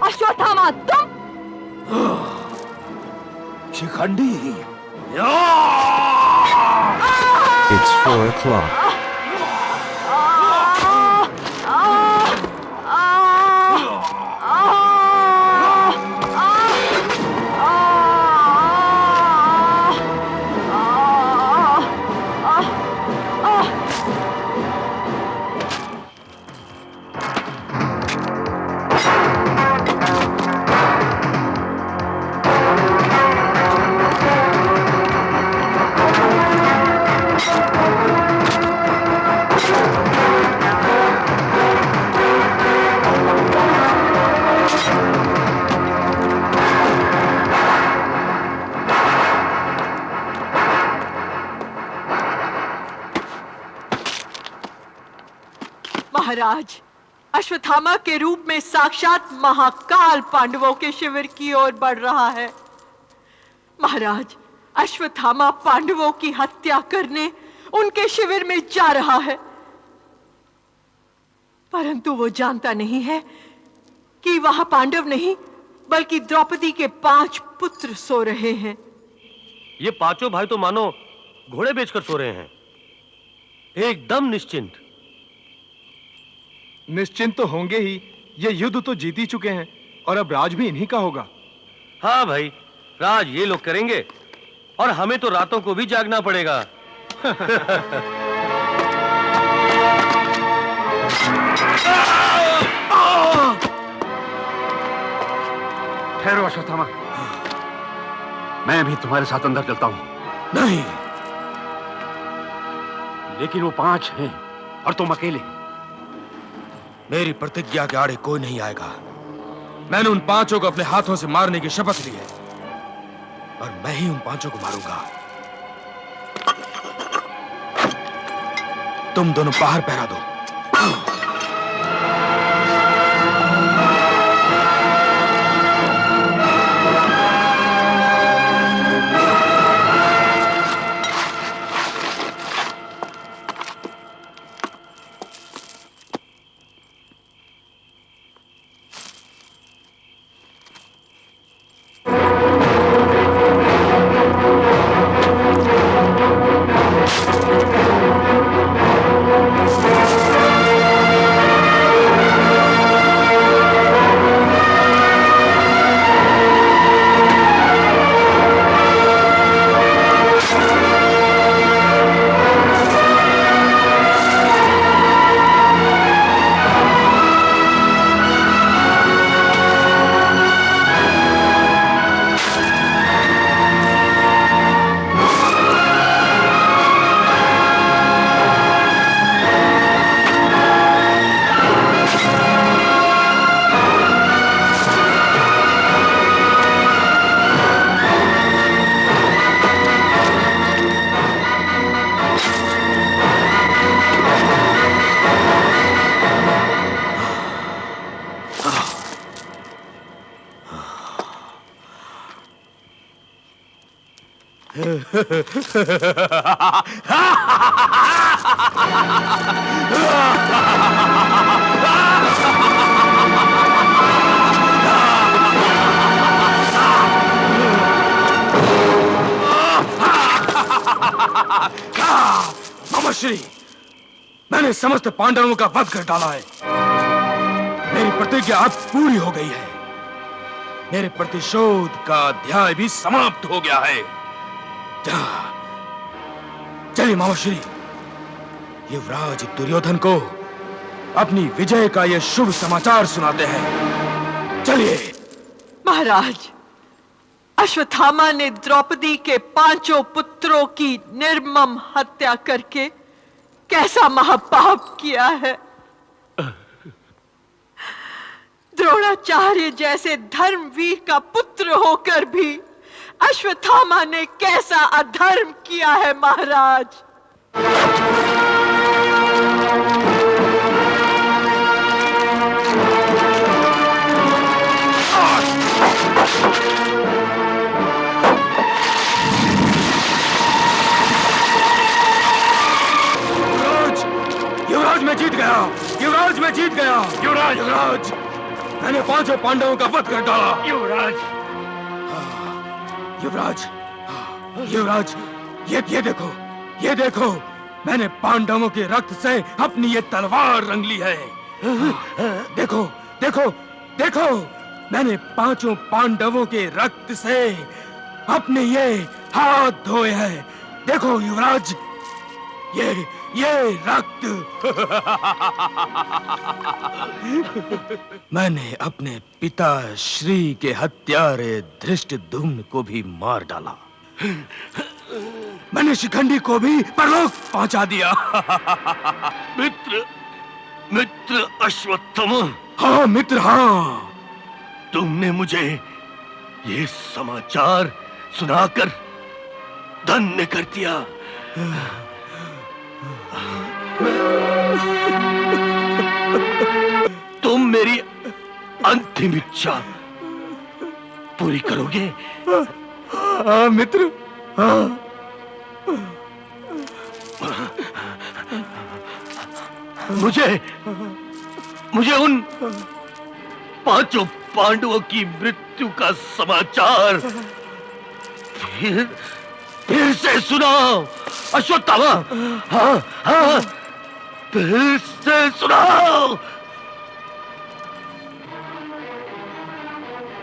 अश्वत्थामा, तुम? शिखंडी। It's 4 o'clock. महाराज, अश्वत्थामा के रूप में साक्षात महाकाल पांडवों के शिविर की ओर बढ़ रहा है। महाराज, अश्वत्थामा पांडवों की हत्या करने उनके शिविर में जा रहा है, परंतु वो जानता नहीं है कि वहां पांडव नहीं बल्कि द्रौपदी के 5 पुत्र सो रहे हैं। ये पांचों भाई तो मानो घोड़े बेचकर सो रहे हैं, एकदम निश्चिंत। निश्चिंत तो होंगे ही, ये युद्ध तो जीत ही चुके हैं और अब राज भी इन्हीं का होगा। हाँ भाई, राज ये लोग करेंगे और हमें तो रातों को भी जागना पड़ेगा। ठहरो अश्वत्थामा, मैं भी तुम्हारे साथ अंदर चलता हूं। नहीं, लेकिन वो 5 हैं और तुम अकेले। मेरी प्रतिज्ञा के आड़े कोई नहीं आएगा। मैंने उन 5 को अपने हाथों से मारने की शपथ ली है और मैं ही उन 5 को मारूंगा। तुम दोनों बाहर पहरा दो। मामाश्री, मैंने समस्त पांडवों का वध कर डाला है। मेरी प्रतिज्ञा अब पूरी हो गई है। मेरे प्रतिशोध का अध्याय भी समाप्त हो गया है। चलिए मामाश्री, युवराज दुर्योधन को अपनी विजय का यह शुभ समाचार सुनाते हैं। चलिए। महाराज, अश्वत्थामा ने द्रौपदी के 5 पुत्रों की निर्मम हत्या करके कैसा महापाप किया है। द्रोणाचार्य जैसे धर्मवीर का पुत्र होकर भी अश्वत्थामा ने कैसा अधर्म किया है महाराज। आज मैं जीत गया। युवराज, युवराज, मैंने 5 पांडवों का वध कर डाला। युवराज, युवराज, युवराज, ये देखो, ये देखो, मैंने पांडवों के रक्त से अपनी ये तलवार रंग ली है। देखो, देखो, देखो, मैंने 5 पांडवों के रक्त से अपने ये हाथ धोए हैं। देखो युवराज, ये रक्त। मैंने अपने पिता श्री के हत्यारे धृष्टद्युम्न को भी मार डाला। मैंने शिखंडी को भी परलोक पहुंचा दिया। मित्र अश्वत्थामा। हाँ मित्र, हाँ। तुमने मुझे ये समाचार सुनाकर धन्य कर दिया। तुम मेरी अंतिम इच्छा पूरी करोगे? हाँ मित्र, हाँ। मुझे उन 5 पांडवों की मृत्यु का समाचार फिर से सुनाओ अश्वत्थामा। हाँ, हाँ, फिर से सुनाओ।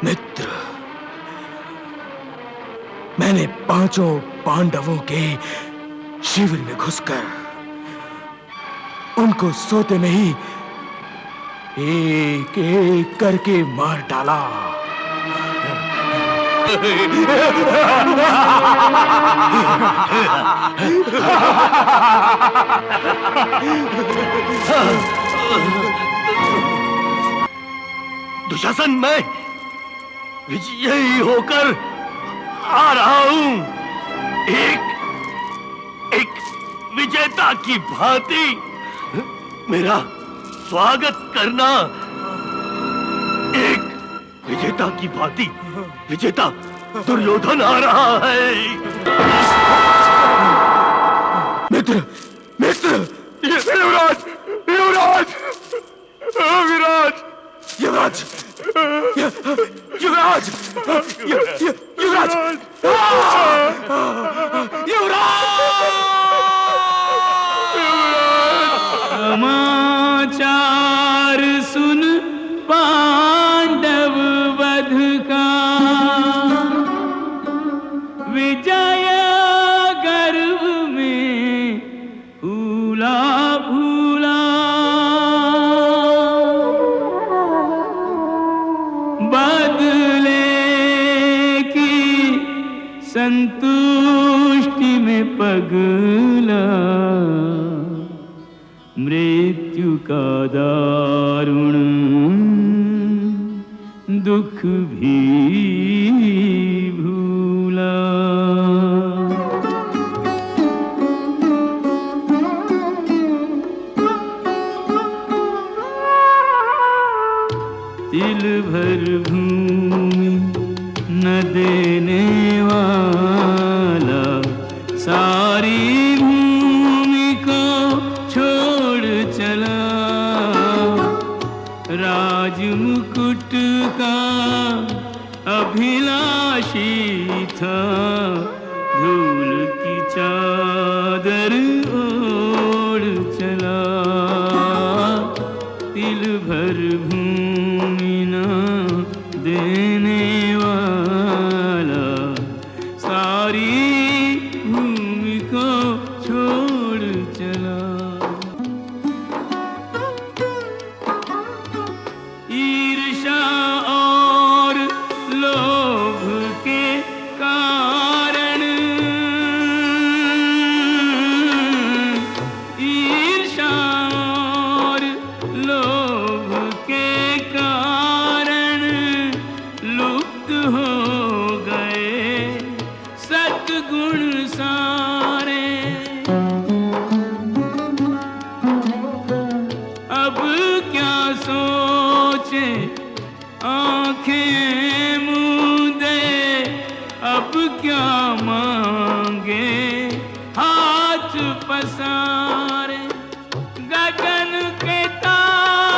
मित्र, मैंने 5 पांडवों के शिविर में घुसकर उनको सोते में ही एक एक करके मार डाला। दुशासन, मैं विजयी होकर आ रहा हूं। एक विजेता की भांति मेरा स्वागत करना। एक विजेता की भांति विजेता दुर्योधन आ रहा है। मित्र, मित्र, युवराज, युवराज, युवराज, युवराज, युवराज, युवराज, समाचार सुन पांडव वध का, विजय गर्व में फूला फूला। बदले की संतुष्टि में पगला, मृत्यु का दारुण दुख भी भूला। तिल भर भूमि न देने वाला, सारी भूमि को छोड़ चला। राज मुकुट का अभिलाषी था, धूल की चादर ओढ़ चला। तिल भर भूमि न देने वाला, सारी भूमि को छोड़ चला। ईर्ष्या और लोभ के कारण, ईर्ष्या और लोभ के कारण लुप्त हो गए सद्गुण सारे। अब क्या सोचे आंखें मूंदे, अब क्या मांगे हाथ पसारे। गगन के तारे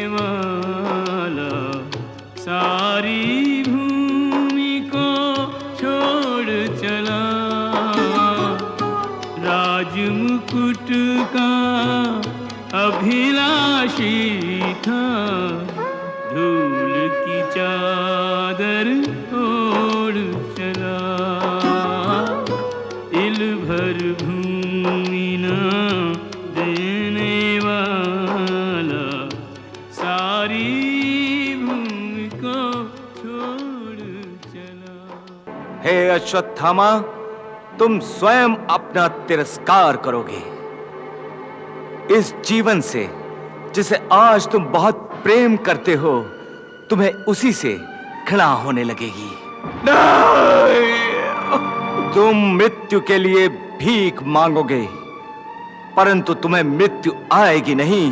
वाला सारी भूमि को छोड़ चला। राजमुकुट का अभिलाषी था, धूल की चादर ओढ़ चला। इल भर भूमि न देने वाला सारी भूमि को छोड़ चला। हे अश्वत्थामा, तुम स्वयं अपना तिरस्कार करोगे। इस जीवन से जिसे आज तुम बहुत प्रेम करते हो, तुम्हें उसी से घृणा होने लगेगी। तुम मृत्यु के लिए भीख मांगोगे, परंतु तुम्हें मृत्यु आएगी नहीं।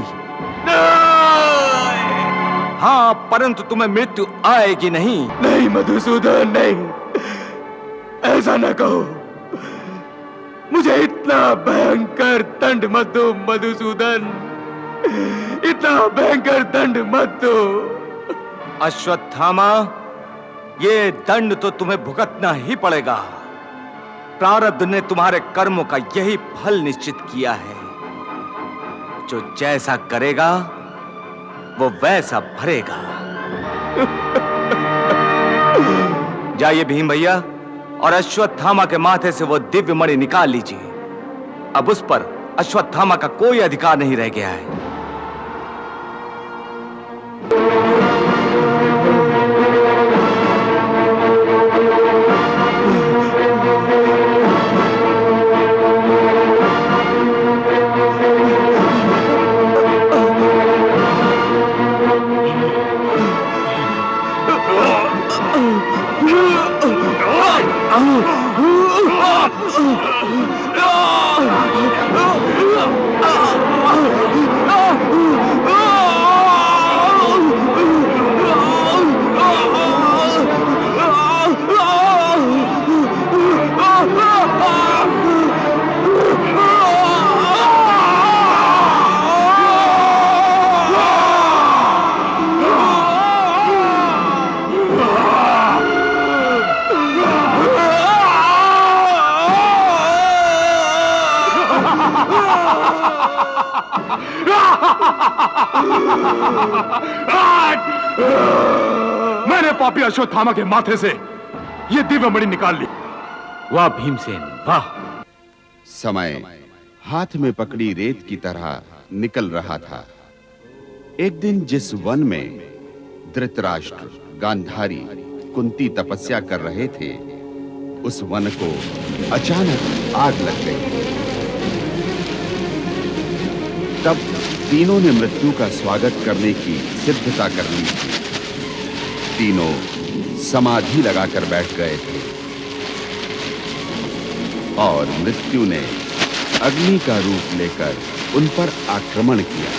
हाँ, परंतु तुम्हें मृत्यु आएगी नहीं। नहीं मधुसूदन, नहीं, ऐसा न कहो। मुझे इतना भयंकर दंड मत दो मधुसूदन, इतना भयंकर दंड मत दो। अश्वत्थामा, ये दंड तो तुम्हें भुगतना ही पड़ेगा। प्रारब्ध ने तुम्हारे कर्मों का यही फल निश्चित किया है। जो जैसा करेगा वो वैसा भरेगा। जाइए भीम भैया, और अश्वत्थामा के माथे से वो दिव्य मणि निकाल लीजिए। अब उस पर अश्वत्थामा का कोई अधिकार नहीं रह गया है। मैंने पापी अश्वत्थामा के माथे से ये दिव्य मणि निकाल ली। वाह भीमसेन, वाह। समय हाथ में पकड़ी रेत की तरह निकल रहा था। एक दिन जिस वन में धृतराष्ट्र, गांधारी, कुंती तपस्या कर रहे थे, उस वन को अचानक आग लग गई। तब तीनों ने मृत्यु का स्वागत करने की सिद्धता कर ली थी। तीनों समाधि लगाकर बैठ गए थे और मृत्यु ने अग्नि का रूप लेकर उन पर आक्रमण किया।